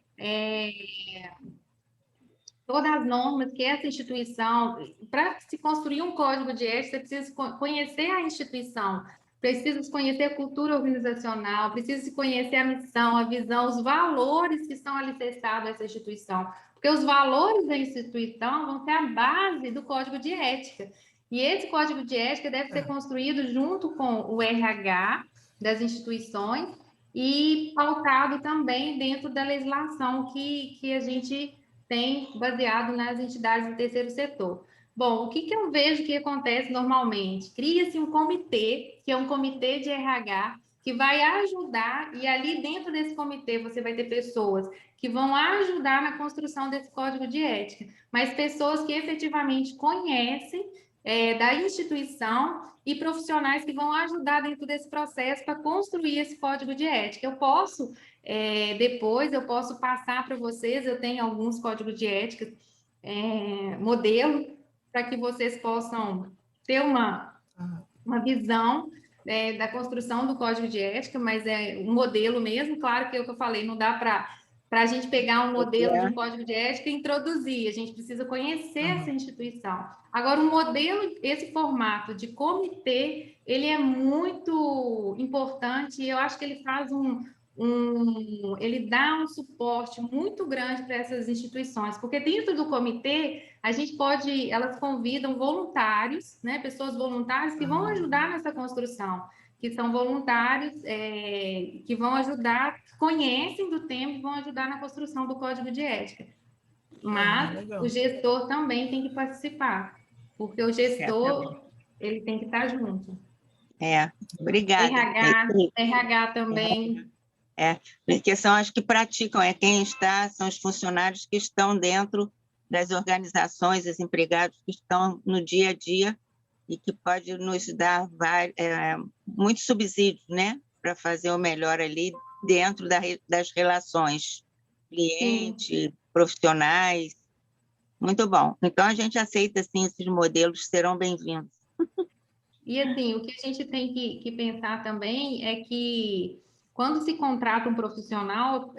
todas as normas que essa instituição... Para se construir um código de ética, você precisa conhecer a instituição, precisa conhecer a cultura organizacional, precisa conhecer a missão, a visão, os valores que estão alicerçados nessa instituição, porque os valores da instituição vão ser a base do código de ética. E esse código de ética deve ser construído junto com o RH das instituições e pautado também dentro da legislação que a gente tem baseado nas entidades do terceiro setor. Bom, o que eu vejo que acontece normalmente? Cria-se um comitê, que é um comitê de RH, que vai ajudar, e ali dentro desse comitê você vai ter pessoas que vão ajudar na construção desse código de ética, mas pessoas que efetivamente conhecem da instituição e profissionais que vão ajudar dentro desse processo para construir esse código de ética. Eu posso, depois, eu posso passar para vocês, eu tenho alguns códigos de ética, modelo, para que vocês possam ter uma visão da construção do código de ética, mas é um modelo mesmo, claro que é o que eu falei, não dá para a gente pegar um modelo de um código de ética e introduzir, a gente precisa conhecer essa instituição. Agora, o modelo, esse formato de comitê, ele é muito importante e eu acho que ele faz ele dá um suporte muito grande para essas instituições, porque dentro do comitê, elas convidam voluntários, né, pessoas voluntárias que vão ajudar nessa construção, que são voluntários que vão ajudar, conhecem do tema e vão ajudar na construção do código de ética. Mas o gestor também tem que participar, porque o gestor ele tem que estar junto. Obrigada. RH também. Porque são as que praticam, quem está, são os funcionários que estão dentro das organizações, os empregados que estão no dia a dia e que pode nos dar muitos subsídios, né, para fazer o melhor ali dentro das relações cliente, profissionais. Muito bom. Então, a gente aceita, sim, esses modelos, serão bem-vindos. E, assim, o que a gente tem que pensar também é que, quando se contrata um profissional,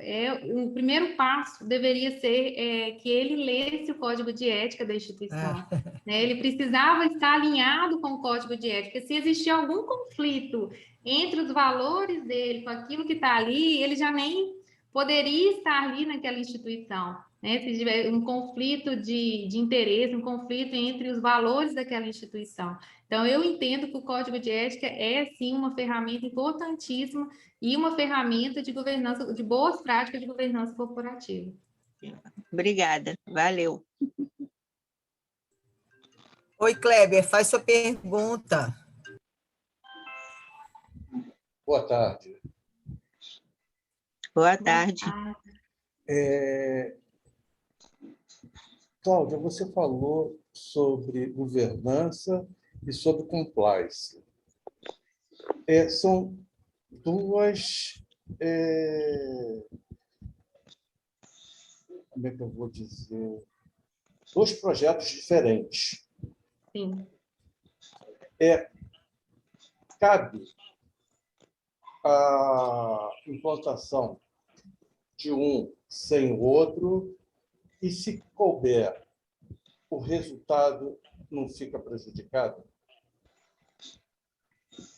o primeiro passo deveria ser que ele lesse o código de ética da instituição. Né? Ele precisava estar alinhado com o código de ética. Se existir algum conflito entre os valores dele com aquilo que está ali, ele já nem poderia estar ali naquela instituição. Né? Se tiver um conflito de interesse, um conflito entre os valores daquela instituição. Então, eu entendo que o Código de Ética é, sim, uma ferramenta importantíssima e uma ferramenta de governança, de boas práticas de governança corporativa. Obrigada, valeu. Oi, Kleber, faz sua pergunta. Boa tarde. Boa tarde. Cláudia, você falou sobre governança e sobre compliance. São duas... como é que eu vou dizer? Dois projetos diferentes. Sim. Cabe a implantação de um sem o outro, e se couber, o resultado não fica prejudicado?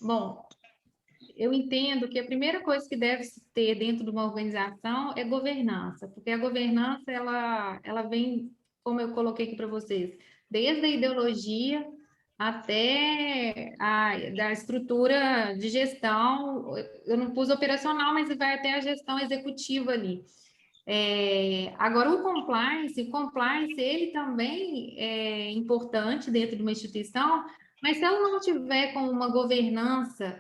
Bom, eu entendo que a primeira coisa que deve se ter dentro de uma organização é governança, porque a governança ela vem, como eu coloquei aqui para vocês, desde a ideologia até da estrutura de gestão. Eu não pus operacional, mas vai até a gestão executiva ali. Agora, o compliance, ele também é importante dentro de uma instituição, mas se ela não tiver com uma governança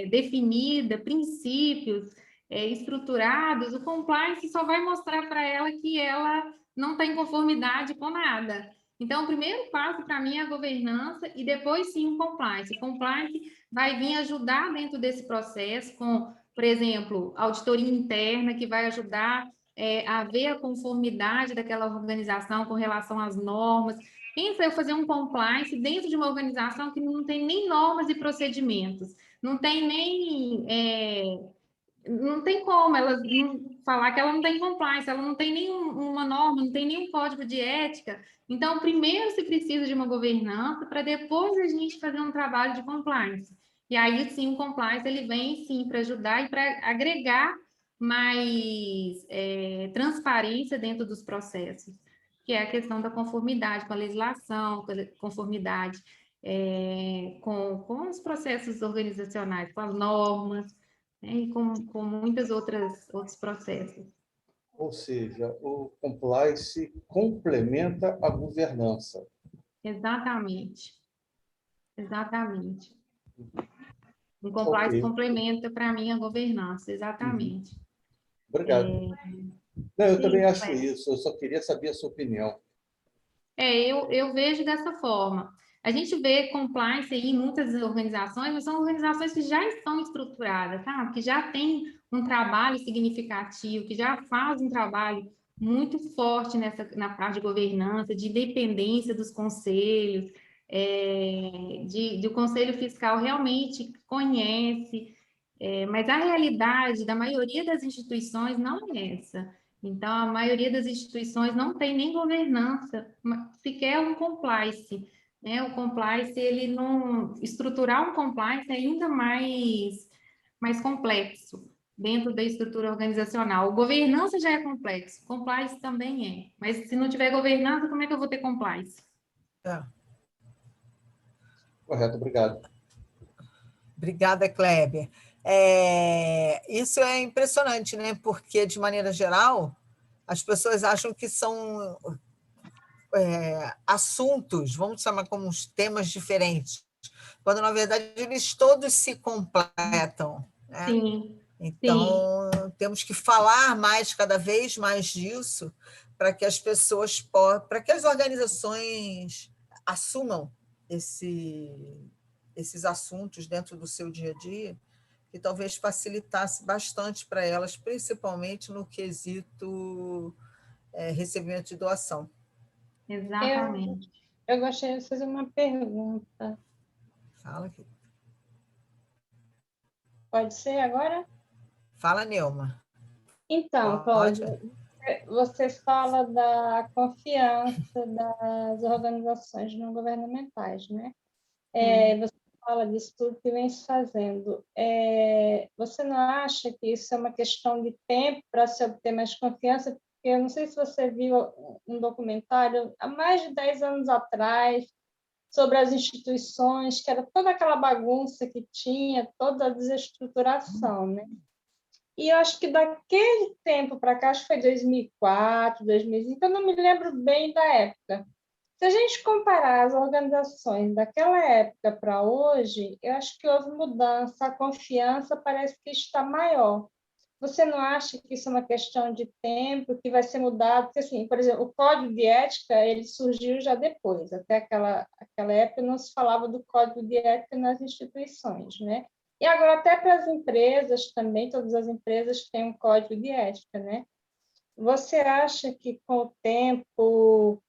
definida, princípios estruturados, o compliance só vai mostrar para ela que ela não está em conformidade com nada. Então, o primeiro passo para mim é a governança e depois sim o compliance. O compliance vai vir ajudar dentro desse processo com, por exemplo, auditoria interna, que vai ajudar a ver a conformidade daquela organização com relação às normas. Pensa eu fazer um compliance dentro de uma organização que não tem nem normas e procedimentos, não tem nem... não tem como ela falar que ela não tem compliance, ela não tem nenhuma norma, não tem nenhum código de ética. Então, primeiro se precisa de uma governança para depois a gente fazer um trabalho de compliance. E aí, sim, o compliance ele vem, sim, para ajudar e para agregar mais transparência dentro dos processos, que é a questão da conformidade com a legislação, com a conformidade com os processos organizacionais, com as normas, e com muitos outros processos. Ou seja, o compliance complementa a governança. Exatamente. Exatamente. O compliance complementa, para mim, a governança, exatamente. Obrigado. Não, eu também acho isso, eu só queria saber a sua opinião. Eu vejo dessa forma. A gente vê compliance aí em muitas organizações, mas são organizações que já estão estruturadas, tá? Que já tem um trabalho significativo, que já faz um trabalho muito forte na parte de governança, de independência dos conselhos, o conselho fiscal realmente conhece, mas a realidade da maioria das instituições não é essa. Então, a maioria das instituições não tem nem governança, sequer um compliance. Né? O compliance, ele não... Estruturar um compliance é ainda mais complexo dentro da estrutura organizacional. O governança já é complexo, compliance também é. Mas se não tiver governança, como é que eu vou ter compliance? Correto, obrigado. Obrigada, Kleber. Isso é impressionante, né? Porque, de maneira geral, as pessoas acham que são assuntos, vamos chamar como uns temas diferentes, quando, na verdade, eles todos se completam. Né? Sim. Então, temos que falar mais, cada vez mais disso, para que as pessoas para que as organizações assumam esses assuntos dentro do seu dia a dia, que talvez facilitasse bastante para elas, principalmente no quesito recebimento de doação. Exatamente. Eu gostaria de fazer uma pergunta. Fala aqui. Pode ser agora? Fala, Neuma. Então, Cláudia, você fala da confiança das organizações não governamentais, né? Você fala disso tudo que vem se fazendo. Você não acha que isso é uma questão de tempo para se obter mais confiança? Porque eu não sei se você viu um documentário há mais de 10 anos atrás sobre as instituições, que era toda aquela bagunça que tinha, toda a desestruturação, né? E eu acho que daquele tempo para cá, acho que foi 2004, 2005, eu não me lembro bem da época. Se a gente comparar as organizações daquela época para hoje, eu acho que houve mudança, a confiança parece que está maior. Você não acha que isso é uma questão de tempo, que vai ser mudado? Porque, assim, por exemplo, o Código de Ética ele surgiu já depois. Até aquela época não se falava do Código de Ética nas instituições, né? E agora até para as empresas também, todas as empresas têm um Código de Ética, né? Você acha que com o tempo,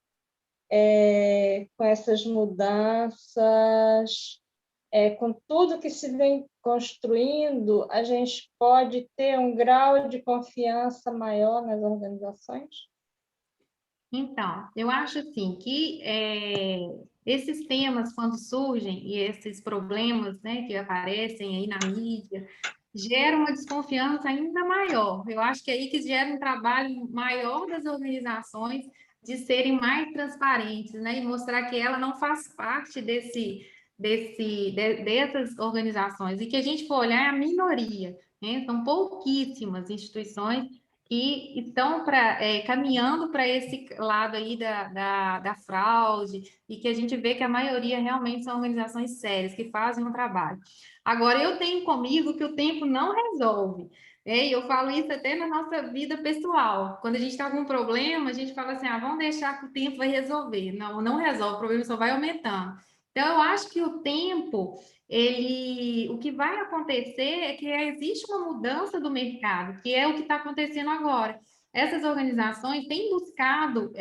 com essas mudanças, com tudo que se vem construindo, a gente pode ter um grau de confiança maior nas organizações? Então, eu acho assim que esses temas, quando surgem, e esses problemas, né, que aparecem aí na mídia, geram uma desconfiança ainda maior. Eu acho que é aí que gera um trabalho maior das organizações de serem mais transparentes, né, e mostrar que ela não faz parte dessas organizações. E que a gente for olhar é a minoria, né? São pouquíssimas instituições que estão caminhando para esse lado aí da fraude, e que a gente vê que a maioria realmente são organizações sérias, que fazem um trabalho. Agora, eu tenho comigo que o tempo não resolve. E eu falo isso até na nossa vida pessoal. Quando a gente está com um problema, a gente fala assim, vamos deixar que o tempo vai resolver. Não, não resolve, o problema só vai aumentando. Então, eu acho que o tempo, o que vai acontecer é que existe uma mudança do mercado, que é o que está acontecendo agora. Essas organizações têm buscado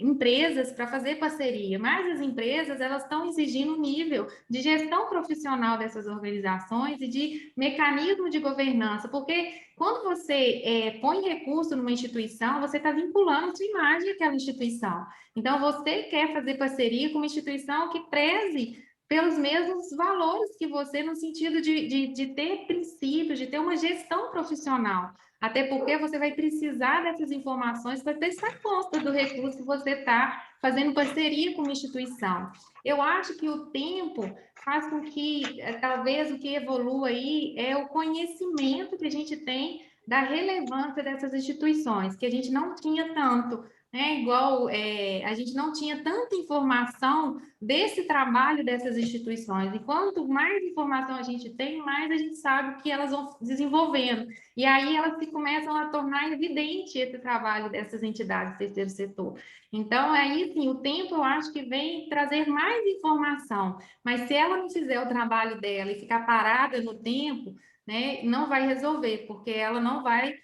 empresas para fazer parceria, mas as empresas elas estão exigindo um nível de gestão profissional dessas organizações e de mecanismo de governança, porque quando você põe recurso numa instituição, você está vinculando a sua imagem àquela instituição. Então, você quer fazer parceria com uma instituição que preze pelos mesmos valores que você, no sentido de ter princípios, de ter uma gestão profissional. Até porque você vai precisar dessas informações para testar conta do recurso que você está fazendo parceria com uma instituição. Eu acho que o tempo faz com que, talvez, o que evolua aí é o conhecimento que a gente tem da relevância dessas instituições, que a gente não tinha tanto, né? Igual a gente não tinha tanta informação desse trabalho dessas instituições. E quanto mais informação a gente tem, mais a gente sabe que elas vão desenvolvendo. E aí elas se começam a tornar evidente esse trabalho dessas entidades do terceiro setor. Então, aí sim, o tempo eu acho que vem trazer mais informação, mas se ela não fizer o trabalho dela e ficar parada no tempo, né, não vai resolver, porque ela não vai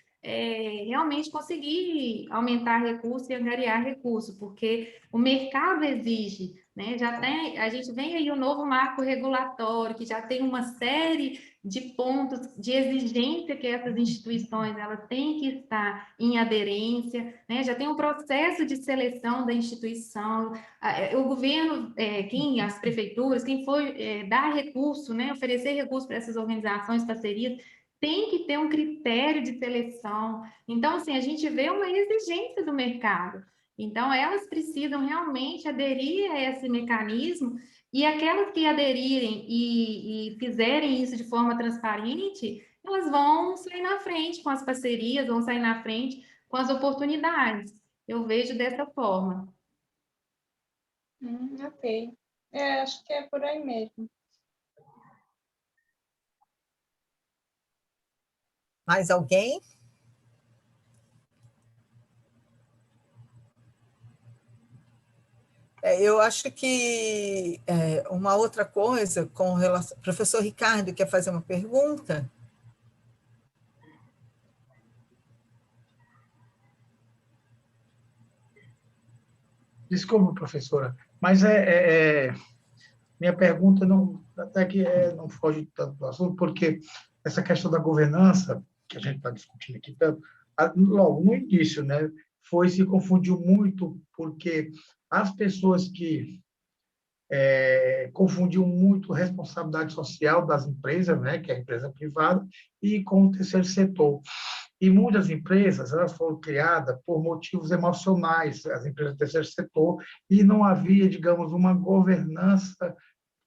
realmente conseguir aumentar recursos e angariar recursos, porque o mercado exige, né? A gente vem aí o novo marco regulatório, que já tem uma série de pontos de exigência que essas instituições elas têm que estar em aderência, né? Já tem um processo de seleção da instituição, o governo, as prefeituras, quem for dar recurso, né? Oferecer recurso para essas organizações, parcerias, tem que ter um critério de seleção. Então, assim, a gente vê uma exigência do mercado. Então, elas precisam realmente aderir a esse mecanismo, e aquelas que aderirem e fizerem isso de forma transparente, elas vão sair na frente com as parcerias, vão sair na frente com as oportunidades. Eu vejo dessa forma. Ok. Acho que é por aí mesmo. Mais alguém? Eu acho que uma outra coisa com relação... Professor Ricardo, quer fazer uma pergunta? Desculpa, professora, mas minha pergunta não, até que não foge tanto do assunto, porque essa questão da governança, que a gente está discutindo aqui, logo no início, né, se confundiu muito, porque as pessoas que confundiam muito responsabilidade social das empresas, né, que é a empresa privada, e com o terceiro setor. E muitas empresas, elas foram criadas por motivos emocionais, as empresas do terceiro setor, e não havia, digamos, uma governança,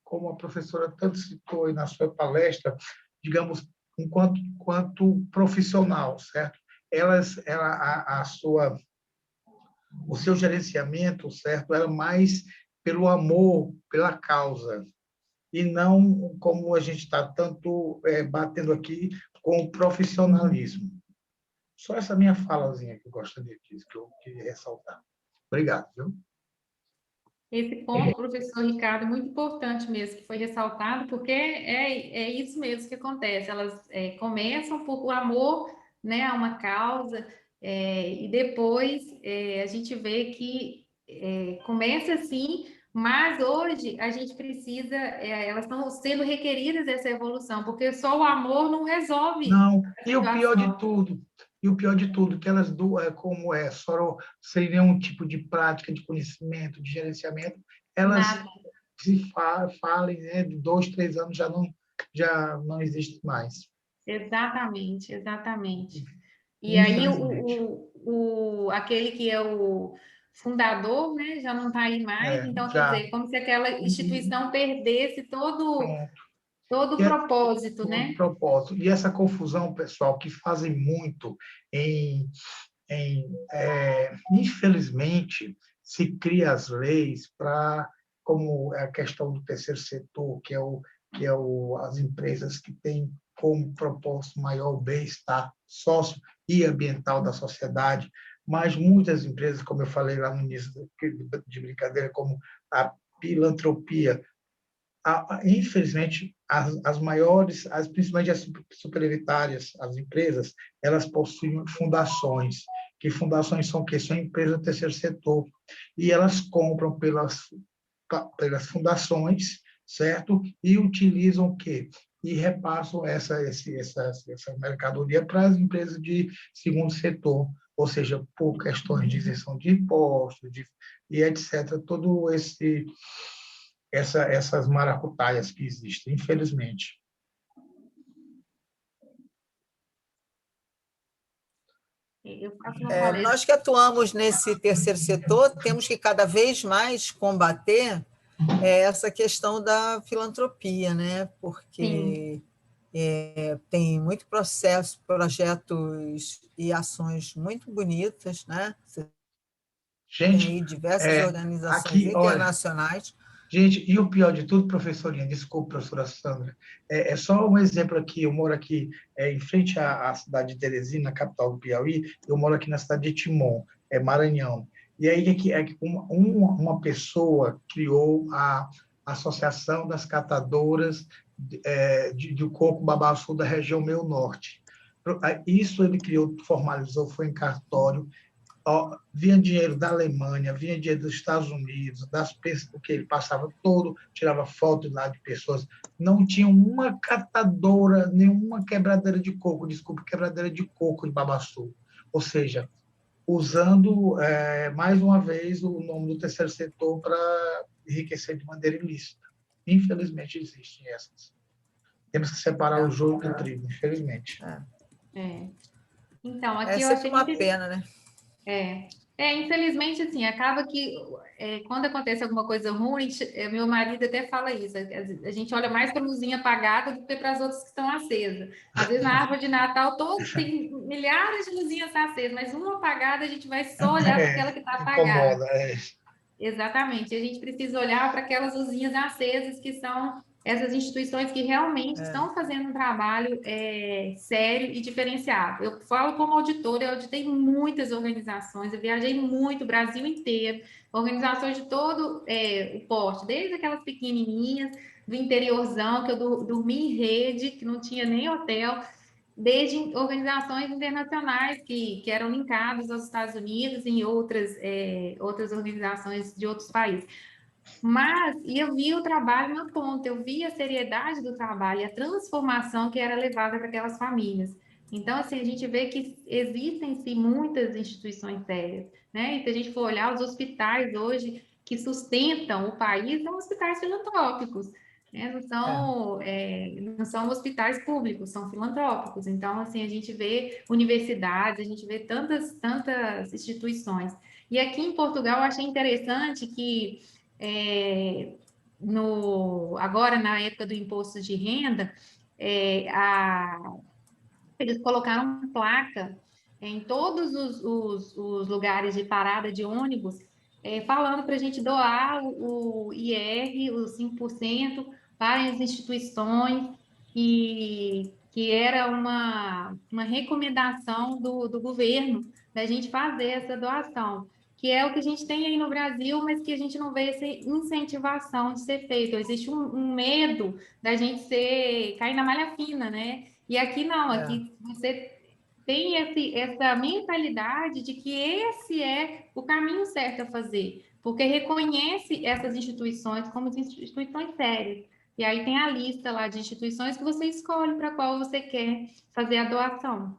como a professora tanto citou aí na sua palestra, digamos, enquanto profissional, certo? O seu gerenciamento, certo, era mais pelo amor, pela causa, e não como a gente está tanto batendo aqui com o profissionalismo. Só essa minha falazinha que eu gostaria que eu queria ressaltar. Obrigado, viu? Esse ponto, professor Ricardo, é muito importante mesmo, que foi ressaltado, porque é isso mesmo que acontece. Elas começam por amor, né, a uma causa, e depois a gente vê que começa assim, mas hoje a gente precisa, elas estão sendo requeridas essa evolução, porque só o amor não resolve Não, a e o pior de tudo, que elas, como só sem nenhum tipo de prática, de conhecimento, de gerenciamento, elas nada. se falem, né, de 2, 3 anos já não existe mais. Exatamente, exatamente. E aí Infelizmente. aquele que é o fundador, né, já não está aí mais, então quer Já. dizer, como se aquela instituição perdesse Pronto. todo o E propósito, todo né? propósito. E essa confusão, pessoal, que fazem muito infelizmente, se cria as leis para, como é a questão do terceiro setor, as empresas que têm como propósito maior o bem-estar sócio e ambiental da sociedade, mas muitas empresas, como eu falei lá no início de brincadeira, como a filantropia, infelizmente, as maiores, principalmente as superavitárias, as empresas, elas possuem fundações. Que fundações são o quê? São empresas do terceiro setor. E elas compram pelas fundações, certo? E utilizam o quê? E repassam essa mercadoria para as empresas de segundo setor, ou seja, por questões de isenção de impostos, e etc. Todo essas maracutaias que existem, infelizmente. Eu faço uma palestra. Nós que atuamos nesse terceiro setor, temos que cada vez mais combater essa questão da filantropia, né? Porque tem muito processo, projetos e ações muito bonitas, né? Você Gente, tem aí diversas organizações aqui, olha, internacionais. gente, e o pior de tudo, professorinha, desculpa, professora Sandra, é só um exemplo aqui, eu moro aqui em frente à cidade de Teresina, capital do Piauí, eu moro aqui na cidade de Timon, Maranhão. E aí que uma pessoa criou a Associação das Catadoras do Coco Babaçu da região meio norte. Isso ele criou, formalizou, foi em cartório, vinha dinheiro da Alemanha, vinha dinheiro dos Estados Unidos, porque ele passava todo, tirava foto lá de pessoas, não tinha uma catadora, nenhuma quebradeira de coco, desculpa, quebradeira de coco de Babaçu. Ou seja, usando, mais uma vez, o nome do terceiro setor para enriquecer de maneira ilícita. Infelizmente, existem essas. Temos que separar o joio do trigo, infelizmente. Então, É aqui eu sempre achei uma pena, né? Infelizmente, assim, acaba que quando acontece alguma coisa ruim, meu marido até fala isso, a gente olha mais para a luzinha apagada do que para as outras que estão acesas. Às vezes na árvore de Natal tem milhares de luzinhas acesas, mas uma apagada a gente vai só olhar para aquela que está apagada. Incomoda, Exatamente, a gente precisa olhar para aquelas luzinhas acesas que são essas instituições que realmente estão fazendo um trabalho sério e diferenciado. Eu falo como auditora, eu auditei muitas organizações, eu viajei muito, o Brasil inteiro, organizações de todo o porte, desde aquelas pequenininhas, do interiorzão, que eu dormi em rede, que não tinha nem hotel, desde organizações internacionais que eram linkadas aos Estados Unidos e outras organizações de outros países. Mas eu vi o trabalho na ponta, eu vi a seriedade do trabalho, a transformação que era levada para aquelas famílias. Então, assim, a gente vê que existem, sim, muitas instituições sérias, né? E se a gente for olhar os hospitais hoje que sustentam o país, são hospitais filantrópicos, né? Não são hospitais públicos, são filantrópicos. Então, assim, a gente vê universidades, a gente vê tantas instituições. E aqui em Portugal, eu achei interessante que agora, na época do imposto de renda, eles colocaram placa em todos os lugares de parada de ônibus, falando para a gente doar o IR, os 5%, para as instituições, que era uma recomendação do governo da gente fazer essa doação, que é o que a gente tem aí no Brasil, mas que a gente não vê essa incentivação de ser feito. Existe um medo da gente cair na malha fina, né? E aqui não, aqui você tem essa mentalidade de que esse é o caminho certo a fazer, porque reconhece essas instituições como instituições sérias. E aí tem a lista lá de instituições que você escolhe para qual você quer fazer a doação.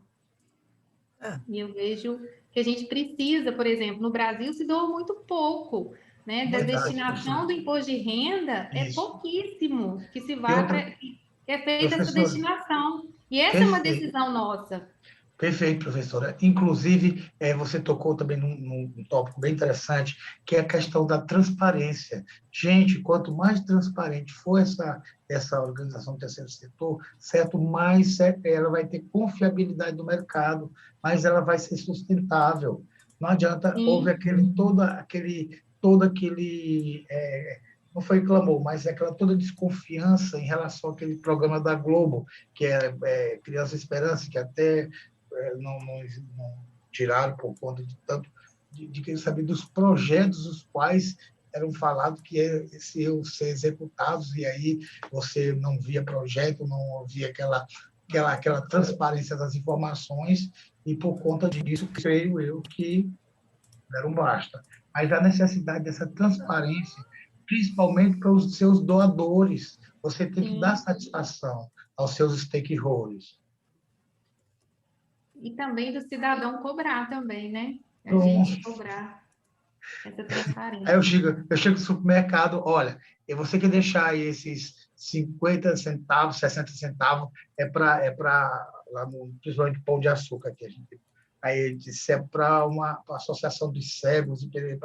E eu vejo que a gente precisa, por exemplo, no Brasil se doa muito pouco, né? Da destinação do imposto de renda é pouquíssimo que se vai para que é feita essa destinação. E essa é uma decisão nossa. Perfeito, professora. Inclusive, você tocou também num tópico bem interessante, que é a questão da transparência. Gente, quanto mais transparente for essa organização do terceiro setor, certo, mais ela vai ter confiabilidade no mercado, mais ela vai ser sustentável. Não adianta, houve todo aquele não foi clamor, mas é aquela toda desconfiança em relação àquele programa da Globo, que é Criança Esperança, que até não tiraram por conta de tanto de querer saber dos projetos os quais eram falados que iam ser executados, e aí você não via projeto, não via aquela transparência das informações, e por conta disso, creio eu que deram basta. Mas a necessidade dessa transparência, principalmente para os seus doadores, você tem que dar satisfação aos seus stakeholders. E também do cidadão cobrar também, né? A gente cobrar essa transparência. Aí eu chego no supermercado, olha, você quer deixar aí esses 50 centavos, 60 centavos, lá no principalmente Pão de Açúcar que a gente. Aí ele disse, é para uma associação dos cegos, aí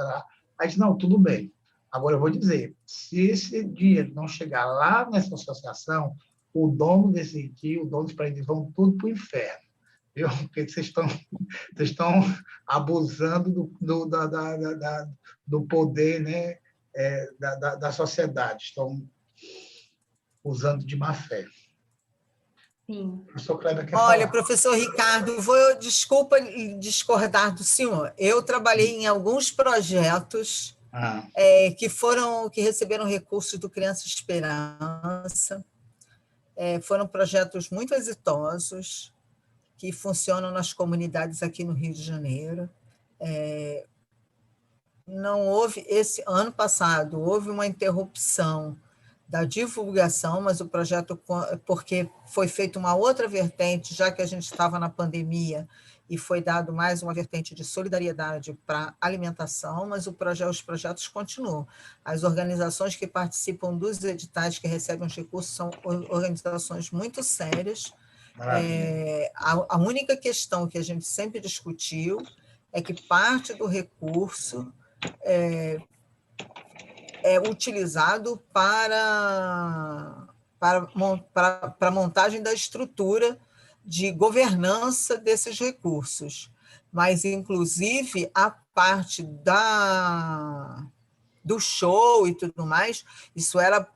disse, não, tudo bem. Agora eu vou dizer, se esse dinheiro não chegar lá nessa associação, o dono desse dia, o dono dos parentes vão tudo para o inferno. Viu? Porque vocês estão abusando do poder, né, da sociedade, estão usando de má fé. Sim. Professor Kleber quer Olha, falar. professor Ricardo, desculpa discordar do senhor. Eu trabalhei em alguns projetos que receberam recursos do Criança Esperança. Foram projetos muito exitosos, que funcionam nas comunidades aqui no Rio de Janeiro. Não houve, ano passado, houve uma interrupção da divulgação, mas o projeto, porque foi feita uma outra vertente, já que a gente estava na pandemia, e foi dado mais uma vertente de solidariedade para alimentação, mas os projetos continuam. As organizações que participam dos editais que recebem os recursos são organizações muito sérias. A única questão que a gente sempre discutiu é que parte do recurso é utilizado para a montagem da estrutura de governança desses recursos, mas, inclusive, a parte do show e tudo mais, isso era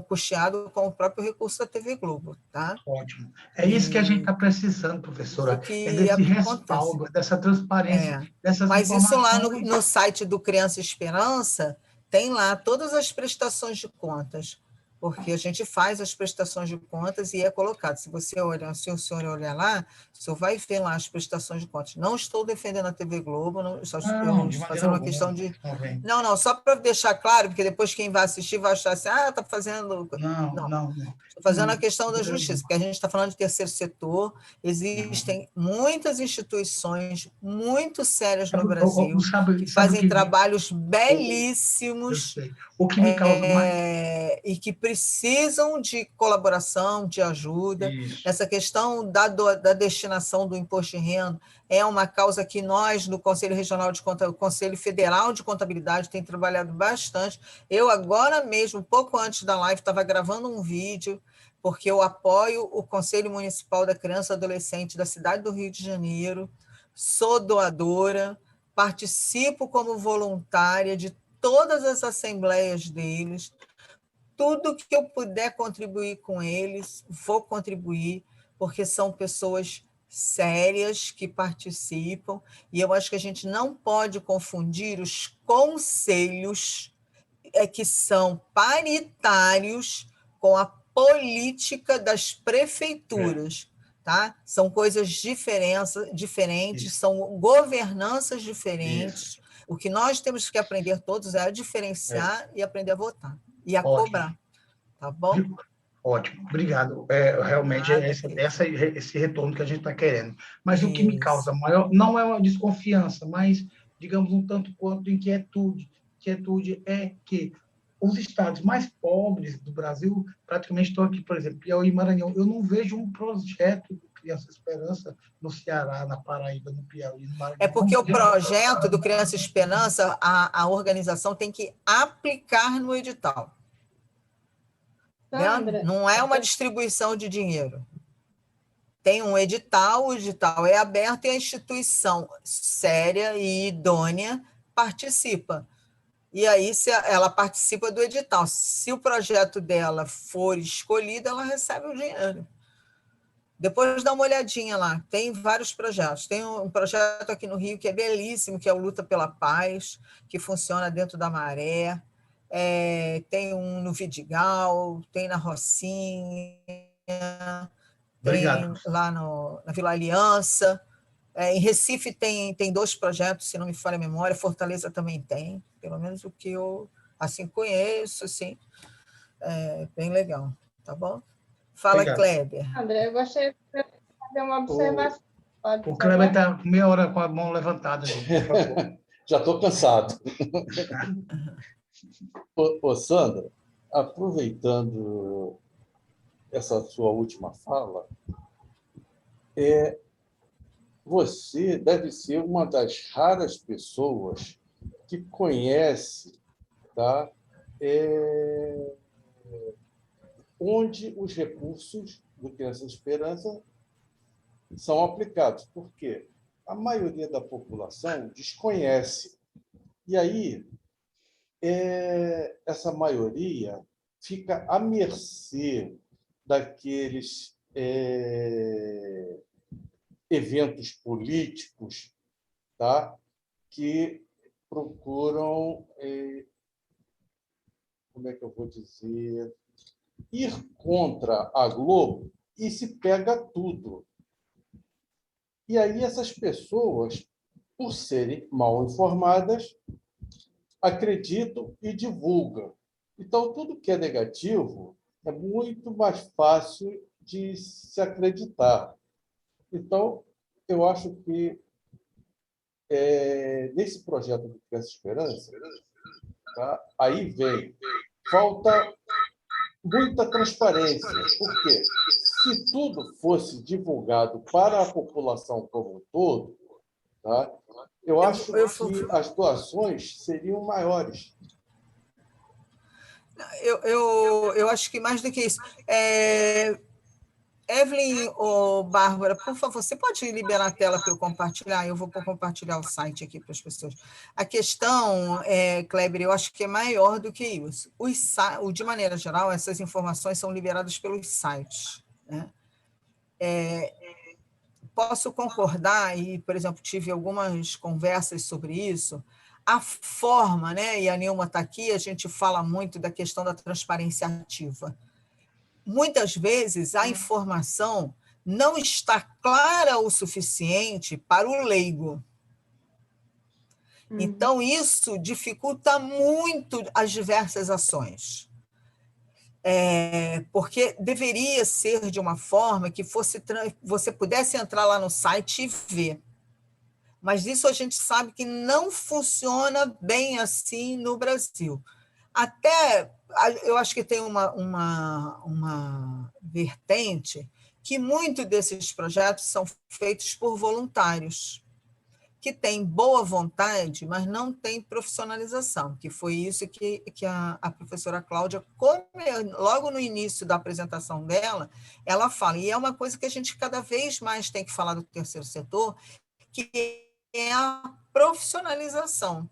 custeado com o próprio recurso da TV Globo, tá? Ótimo. É isso que a gente está precisando, professora. É desse respaldo, dessa transparência, dessas Mas isso lá informações. no site do Criança Esperança tem lá todas as prestações de contas, porque a gente faz as prestações de contas e é colocado. Se você olhar, se o senhor olhar lá, o senhor vai ver lá as prestações de contas. Não estou defendendo a TV Globo, eu estou fazendo uma questão de... Não, só para deixar claro, porque depois quem vai assistir vai achar assim, está fazendo... Não. Estou fazendo a questão da justiça, porque a gente está falando de terceiro setor, existem muitas instituições muito sérias no Brasil que fazem trabalhos belíssimos o que me causa mais... e que precisam de colaboração, de ajuda. Isso. Essa questão da destinação do imposto de renda é uma causa que nós, no Conselho Regional de Contabilidade, Conselho Federal de Contabilidade, tem trabalhado bastante. Eu, agora mesmo, pouco antes da live, estava gravando um vídeo, porque eu apoio o Conselho Municipal da Criança e Adolescente da cidade do Rio de Janeiro, sou doadora, participo como voluntária de todas as assembleias deles, tudo que eu puder contribuir com eles, vou contribuir, porque são pessoas sérias que participam, e eu acho que a gente não pode confundir os conselhos que são paritários com a política das prefeituras. Tá? São coisas diferentes, são governanças diferentes. Isso. O que nós temos que aprender todos é a diferenciar e aprender a votar, e a cobrar. Tá bom? Ótimo, obrigado. Realmente esse retorno que a gente está querendo. Mas o que me causa maior, não é uma desconfiança, mas, digamos, um tanto quanto inquietude. Inquietude é que os estados mais pobres do Brasil praticamente estão aqui, por exemplo, Piauí e Maranhão. Eu não vejo um projeto do Criança Esperança no Ceará, na Paraíba, no Piauí, no Maranhão. É porque o projeto do Criança Esperança, a organização tem que aplicar no edital. Sandra, não é uma distribuição de dinheiro. Tem um edital, o edital é aberto e a instituição séria e idônea participa. E aí ela participa do edital. Se o projeto dela for escolhido, ela recebe o dinheiro. Depois dá uma olhadinha lá, tem vários projetos. Tem um projeto aqui no Rio que é belíssimo, que é o Luta pela Paz, que funciona dentro da Maré. Tem um no Vidigal, tem na Rocinha, tem lá na Vila Aliança. Em Recife tem 2 projetos, se não me falha a memória, Fortaleza também tem, pelo menos o que eu conheço, assim, bem legal, tá bom? Fala, obrigado. Kleber. André, eu gostaria de fazer uma observação. O Kleber está meia hora com a mão levantada, gente, por favor. Já estou cansado. Sandra, aproveitando essa sua última fala, você deve ser uma das raras pessoas que conhece, tá, onde os recursos do Criança Esperança são aplicados. Por quê? A maioria da população desconhece. E aí, essa maioria fica à mercê daqueles eventos políticos, tá? Que procuram, como é que eu vou dizer, ir contra a Globo e se pega tudo. E aí essas pessoas, por serem mal informadas, acreditam e divulgam. Então, tudo que é negativo é muito mais fácil de se acreditar. Então, eu acho que nesse projeto do Criança Esperança, tá, aí falta muita transparência. Por quê? Se tudo fosse divulgado para a população como um todo, tá, eu acho que as doações seriam maiores. Eu acho que mais do que isso. Evelyn ou Bárbara, por favor, você pode liberar a tela para eu compartilhar? Eu vou compartilhar o site aqui para as pessoas. A questão, Kleber, eu acho que é maior do que isso. De maneira geral, essas informações são liberadas pelos sites, né? Posso concordar, e, por exemplo, tive algumas conversas sobre isso, a forma, né? E a Nilma está aqui, a gente fala muito da questão da transparência ativa. Muitas vezes a informação não está clara o suficiente para o leigo. Então, isso dificulta muito as diversas ações. Porque deveria ser de uma forma que você pudesse entrar lá no site e ver. Mas isso a gente sabe que não funciona bem assim no Brasil. Até, eu acho que tem uma vertente que muitos desses projetos são feitos por voluntários, que têm boa vontade, mas não têm profissionalização, que foi isso que a professora Cláudia, logo no início da apresentação dela, ela fala, e é uma coisa que a gente cada vez mais tem que falar do terceiro setor, que é a profissionalização.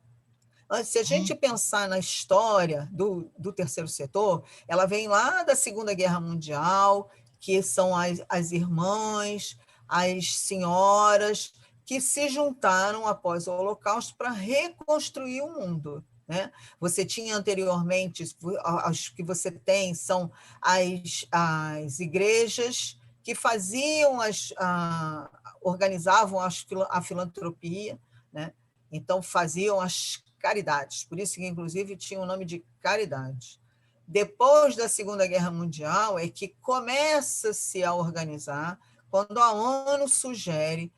Se a gente pensar na história do terceiro setor, ela vem lá da Segunda Guerra Mundial, que são as irmãs, as senhoras, que se juntaram após o Holocausto para reconstruir o mundo, né? Você tinha anteriormente, as que você tem são as igrejas que faziam, organizavam a filantropia, né? Então faziam as caridades, por isso que, inclusive, tinha o nome de caridade. Depois da Segunda Guerra Mundial é que começa-se a organizar, quando a ONU sugere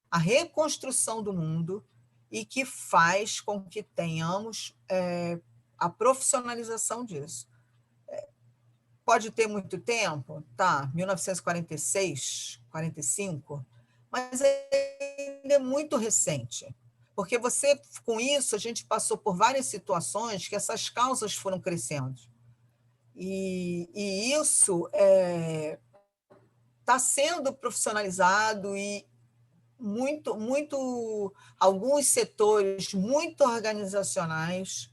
a reconstrução do mundo e que faz com que tenhamos a profissionalização disso. Pode ter muito tempo, tá, 1946, 45, mas ainda é muito recente. Porque com isso, a gente passou por várias situações que essas causas foram crescendo. E isso está sendo profissionalizado e alguns setores muito organizacionais,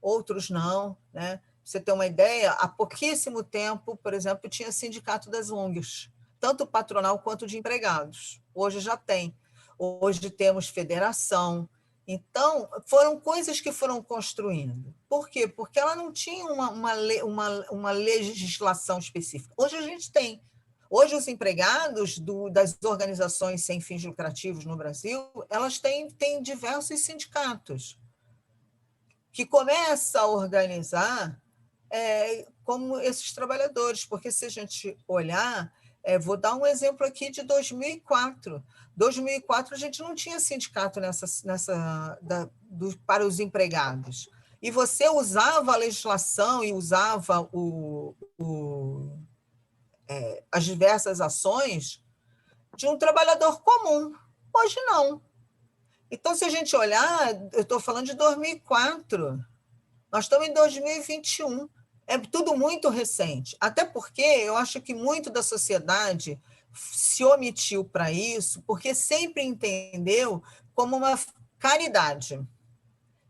outros não, né? Você ter uma ideia, há pouquíssimo tempo, por exemplo, tinha sindicato das ONGs, tanto patronal quanto de empregados. Hoje já tem. Hoje temos federação. Então, foram coisas que foram construindo. Por quê? Porque ela não tinha uma legislação específica. Hoje a gente tem. Hoje, os empregados das organizações sem fins lucrativos no Brasil, elas têm diversos sindicatos que começam a organizar como esses trabalhadores, porque se a gente olhar, vou dar um exemplo aqui de 2004. 2004 a gente não tinha sindicato para os empregados. E você usava a legislação e usava as diversas ações de um trabalhador comum. Hoje não. Então, se a gente olhar, eu estou falando de 2004, nós estamos em 2021. É tudo muito recente, até porque eu acho que muito da sociedade se omitiu para isso, porque sempre entendeu como uma caridade.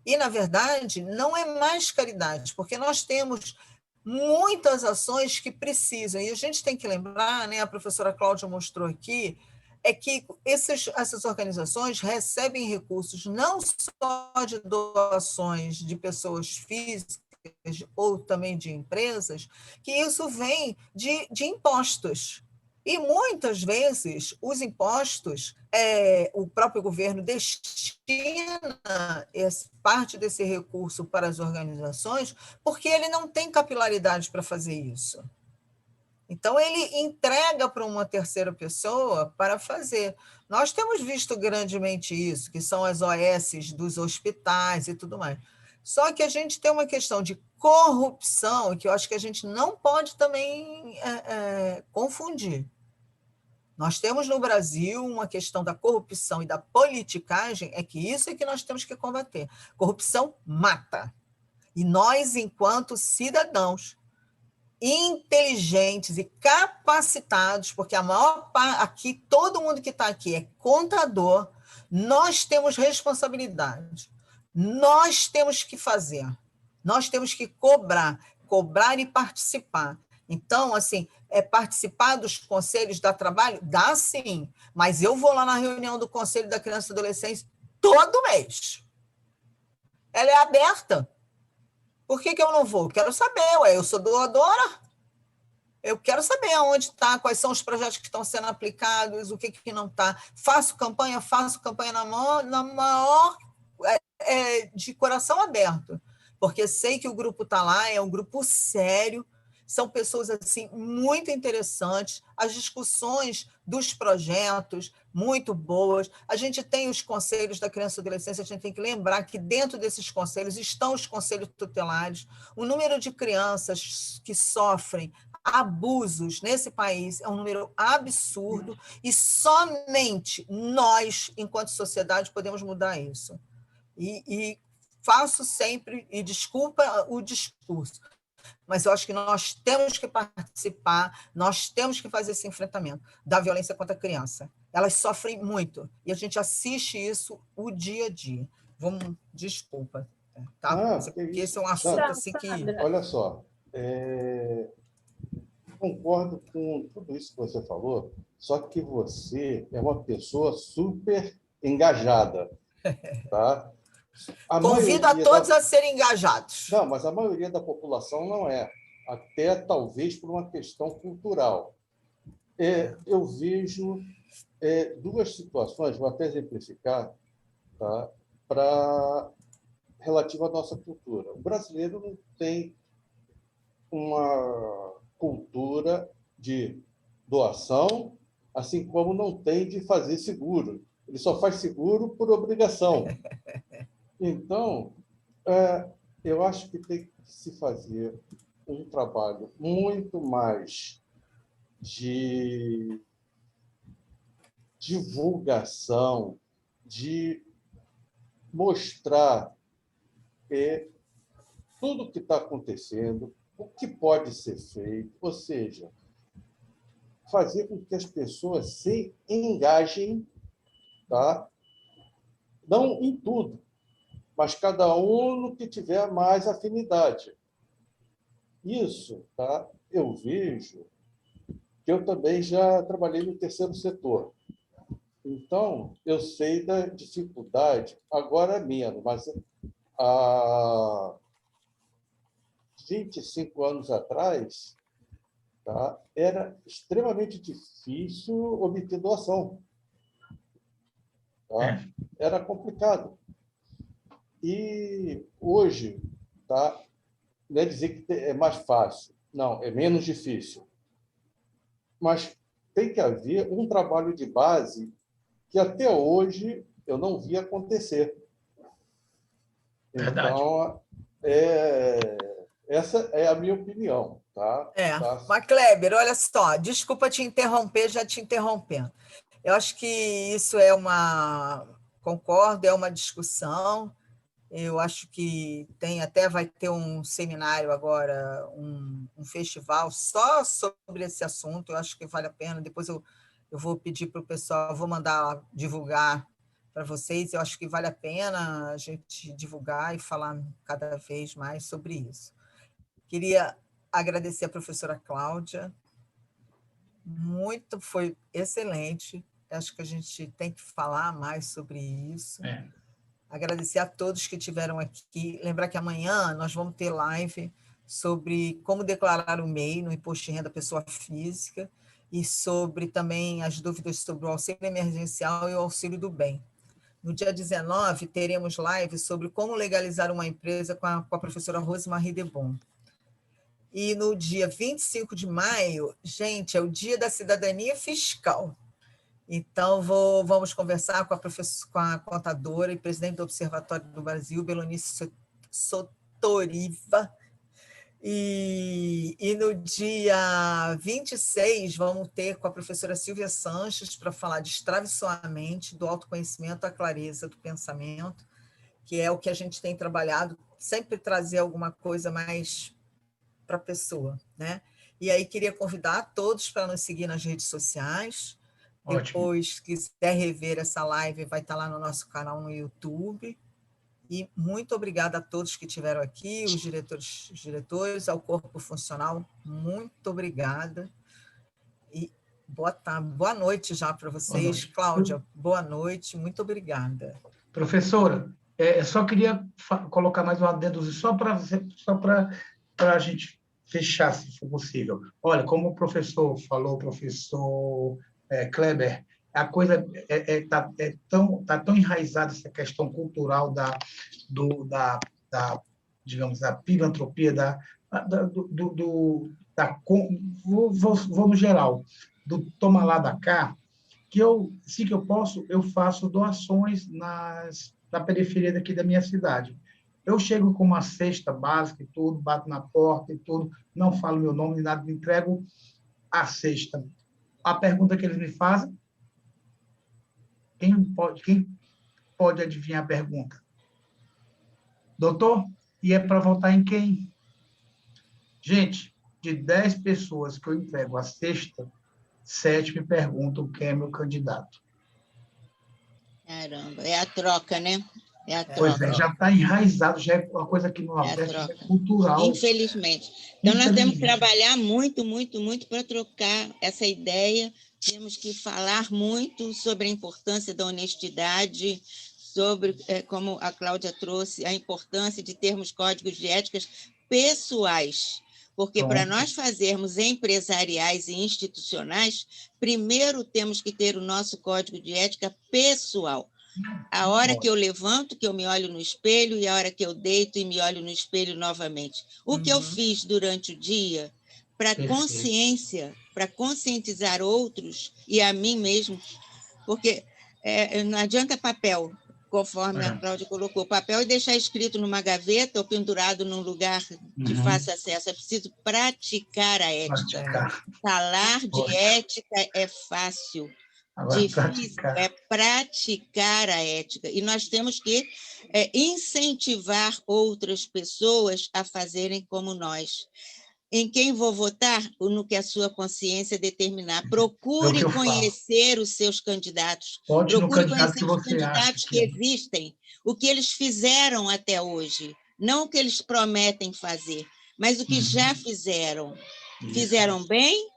E, na verdade, não é mais caridade, porque nós temos muitas ações que precisam, e a gente tem que lembrar, né, a professora Cláudia mostrou aqui, é que essas organizações recebem recursos não só de doações de pessoas físicas, ou também de empresas, que isso vem de impostos. E, muitas vezes, os impostos, o próprio governo destina parte desse recurso para as organizações, porque ele não tem capilaridade para fazer isso. Então, ele entrega para uma terceira pessoa para fazer. Nós temos visto grandemente isso, que são as OS dos hospitais e tudo mais. Só que a gente tem uma questão de corrupção, que eu acho que a gente não pode também confundir. Nós temos no Brasil uma questão da corrupção e da politicagem, isso é que nós temos que combater. Corrupção mata. E nós, enquanto cidadãos, inteligentes e capacitados, porque a maior parte, aqui, todo mundo que está aqui é contador, nós temos responsabilidade, nós temos que fazer, nós temos que cobrar e participar. Então, assim, participar dos conselhos dá trabalho? Dá sim, mas eu vou lá na reunião do Conselho da Criança e Adolescência todo mês. Ela é aberta. Por que eu não vou? Quero saber, eu sou doadora. Eu quero saber onde está, quais são os projetos que estão sendo aplicados, o que não está. Faço campanha na maior de coração aberto, porque sei que o grupo está lá, é um grupo sério, são pessoas assim muito interessantes, as discussões dos projetos muito boas. A gente tem os conselhos da criança e adolescência, a gente tem que lembrar que dentro desses conselhos estão os conselhos tutelares. O número de crianças que sofrem abusos nesse país é um número absurdo e somente nós, enquanto sociedade, podemos mudar isso. E faço sempre, e desculpa o discurso, mas eu acho que nós temos que participar, nós temos que fazer esse enfrentamento da violência contra a criança. Elas sofrem muito, e a gente assiste isso o dia a dia. Desculpa, tá? Porque esse é um assunto assim que... Olha só, concordo com tudo isso que você falou, só que você é uma pessoa super engajada, tá? Convido a todos a serem engajados. Não, mas a maioria da população não é, até talvez por uma questão cultural. Eu vejo duas situações, vou até exemplificar, tá? Relativa à nossa cultura. O brasileiro não tem uma cultura de doação, assim como não tem de fazer seguro. Ele só faz seguro por obrigação. Então, eu acho que tem que se fazer um trabalho muito mais de divulgação, de mostrar tudo o que está acontecendo, o que pode ser feito, ou seja, fazer com que as pessoas se engajem, tá? Não em tudo, mas cada um no que tiver mais afinidade. Isso, tá? Eu vejo que eu também já trabalhei no terceiro setor. Então, eu sei da dificuldade, agora menos, mas há 25 anos atrás, tá? Era extremamente difícil obter doação. Tá? Era complicado. E hoje, tá? Não é dizer que é mais fácil, não, é menos difícil. Mas tem que haver um trabalho de base que até hoje eu não vi acontecer. Verdade. Então, essa é a minha opinião. Tá? Mas, Kleber, olha só, desculpa te interromper, já te interrompendo. Eu acho que isso concordo, é uma discussão. Eu acho que vai ter um seminário agora, um festival só sobre esse assunto. Eu acho que vale a pena. Depois eu vou pedir para o pessoal, vou mandar divulgar para vocês. Eu acho que vale a pena a gente divulgar e falar cada vez mais sobre isso. Queria agradecer a professora Cláudia. Foi excelente. Acho que a gente tem que falar mais sobre isso. Agradecer a todos que estiveram aqui. Lembrar que amanhã nós vamos ter live sobre como declarar o MEI no Imposto de Renda Pessoa Física e sobre também as dúvidas sobre o auxílio emergencial e o auxílio do bem. No dia 19, teremos live sobre como legalizar uma empresa com a professora Rosemarie Debon. E no dia 25 de maio, gente, é o Dia da Cidadania Fiscal. Então, vamos conversar com a contadora e presidente do Observatório do Brasil, Belonice Sotoriva. E no dia 26, vamos ter com a professora Silvia Sanches para falar de Destrave Sua Mente, do autoconhecimento à clareza do pensamento, que é o que a gente tem trabalhado, sempre trazer alguma coisa mais para a pessoa, né? E aí queria convidar a todos para nos seguir nas redes sociais. Ótimo. Depois, se quiser rever essa live, vai estar lá no nosso canal no YouTube. E muito obrigada a todos que estiveram aqui, os diretores, ao corpo funcional, muito obrigada. E boa noite já para vocês. Boa noite. Cláudia, boa noite, muito obrigada. Professora, só queria colocar mais um adendo, só para a gente fechar, se for possível. Olha, como o professor falou, o professor Kleber, a coisa está tão enraizada, essa questão cultural digamos, da filantropia, vou no geral, do toma lá da cá, que se que eu posso, eu faço doações na periferia daqui da minha cidade. Eu chego com uma cesta básica e tudo, bato na porta e tudo, não falo meu nome nem nada, entrego a cesta. A pergunta que eles me fazem, quem pode adivinhar a pergunta? Doutor, e é para votar em quem? Gente, de 10 pessoas que eu entrego a cesta, 7 me perguntam quem é meu candidato. Caramba, é a troca, né? É a troca. Pois é, já está enraizado, já é uma coisa que no Nordeste é cultural. Infelizmente. Então, nós temos que trabalhar muito, muito, muito para trocar essa ideia. Temos que falar muito sobre a importância da honestidade, sobre, como a Cláudia trouxe, a importância de termos códigos de éticas pessoais. Porque para nós fazermos empresariais e institucionais, primeiro temos que ter o nosso código de ética pessoal. A hora que eu levanto, que eu me olho no espelho, e a hora que eu deito e me olho no espelho novamente. O que eu fiz durante o dia para para conscientizar outros e a mim mesmo, porque não adianta papel, conforme a Cláudia colocou, papel e deixar escrito numa gaveta ou pendurado num lugar de fácil acesso. É preciso praticar a ética. Falar de ética é fácil. Agora, difícil é praticar a ética. E nós temos que incentivar outras pessoas a fazerem como nós. Em quem vou votar? No que a sua consciência determinar. Procure conhecer os seus candidatos. Procure conhecer os candidatos que existem, o que eles fizeram até hoje. Não o que eles prometem fazer, mas o que já fizeram. Fizeram bem?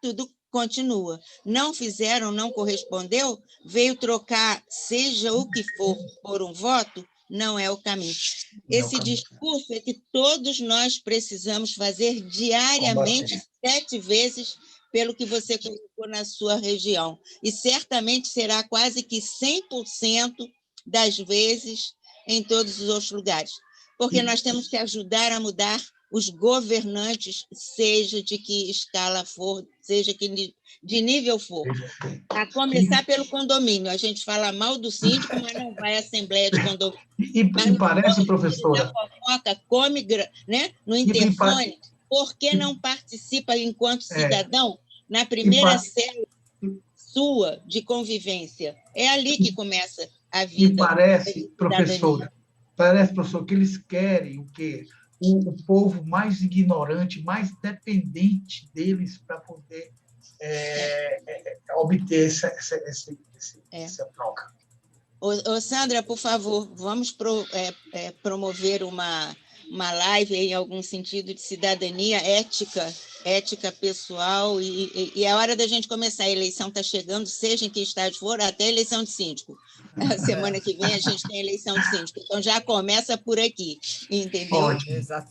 Tudo continua. Não fizeram, não correspondeu, veio trocar, seja o que for, por um voto, não é o caminho. Esse discurso é que todos nós precisamos fazer diariamente, 7 vezes, pelo que você colocou na sua região. E certamente será quase que 100% das vezes em todos os outros lugares. Porque nós temos que ajudar a mudar os governantes, seja de que escala for, seja de nível for. A começar pelo condomínio. A gente fala mal do síndico, mas não vai à assembleia de condomínio. E parece, professora... Fofoca, come, né, no interfone, por que não participa enquanto cidadão na primeira célula sua de convivência? É ali que começa a vida. E parece, professora, que eles querem o quê? O povo mais ignorante, mais dependente deles para poder obter essa troca. Sandra, por favor, vamos promover uma live em algum sentido de cidadania, ética pessoal, e é hora da gente começar. A eleição está chegando, seja em que estágio for, até a eleição de síndico. A semana que vem a gente tem eleição de síndico, então já começa por aqui, entendeu?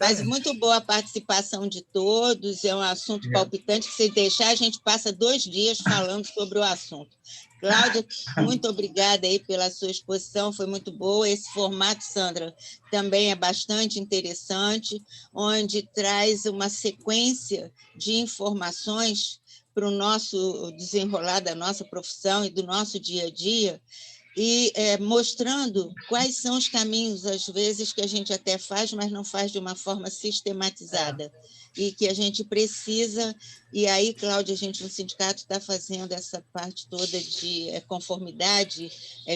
Mas muito boa a participação de todos, é um assunto palpitante, que se deixar a gente passa 2 dias falando sobre o assunto. Cláudia, muito obrigada aí pela sua exposição, foi muito boa. Esse formato, Sandra, também é bastante interessante, onde traz uma sequência de informações para o nosso desenrolar da nossa profissão e do nosso dia a dia, e mostrando quais são os caminhos, às vezes, que a gente até faz, mas não faz de uma forma sistematizada, e que a gente precisa, e aí, Cláudia, a gente no sindicato está fazendo essa parte toda de conformidade,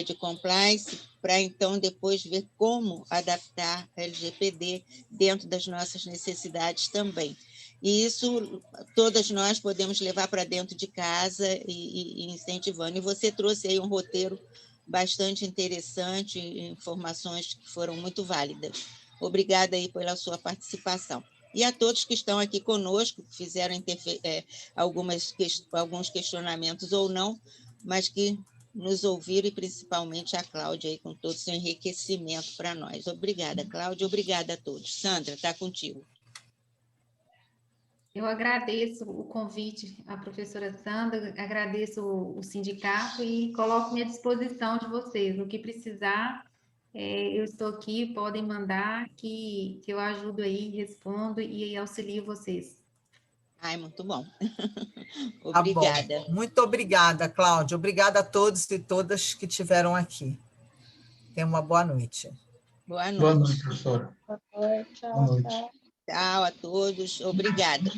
de compliance, para então depois ver como adaptar a LGPD dentro das nossas necessidades também. E isso todas nós podemos levar para dentro de casa e incentivando. E você trouxe aí um roteiro bastante interessante, informações que foram muito válidas. Obrigada aí pela sua participação. E a todos que estão aqui conosco, que fizeram alguns questionamentos ou não, mas que nos ouviram, e principalmente a Cláudia, aí, com todo o seu enriquecimento para nós. Obrigada, Cláudia, obrigada a todos. Sandra, está contigo. Eu agradeço o convite à professora Sandra, agradeço o sindicato e coloco-me à disposição de vocês. No que precisar, eu estou aqui, podem mandar, que eu ajudo aí, respondo e auxilio vocês. Ai, muito bom. Obrigada. Bom. Muito obrigada, Cláudia. Obrigada a todos e todas que estiveram aqui. Tenha uma boa noite. Boa noite. Boa noite, professora. Boa noite. Boa noite. Tchau a todos. Obrigada.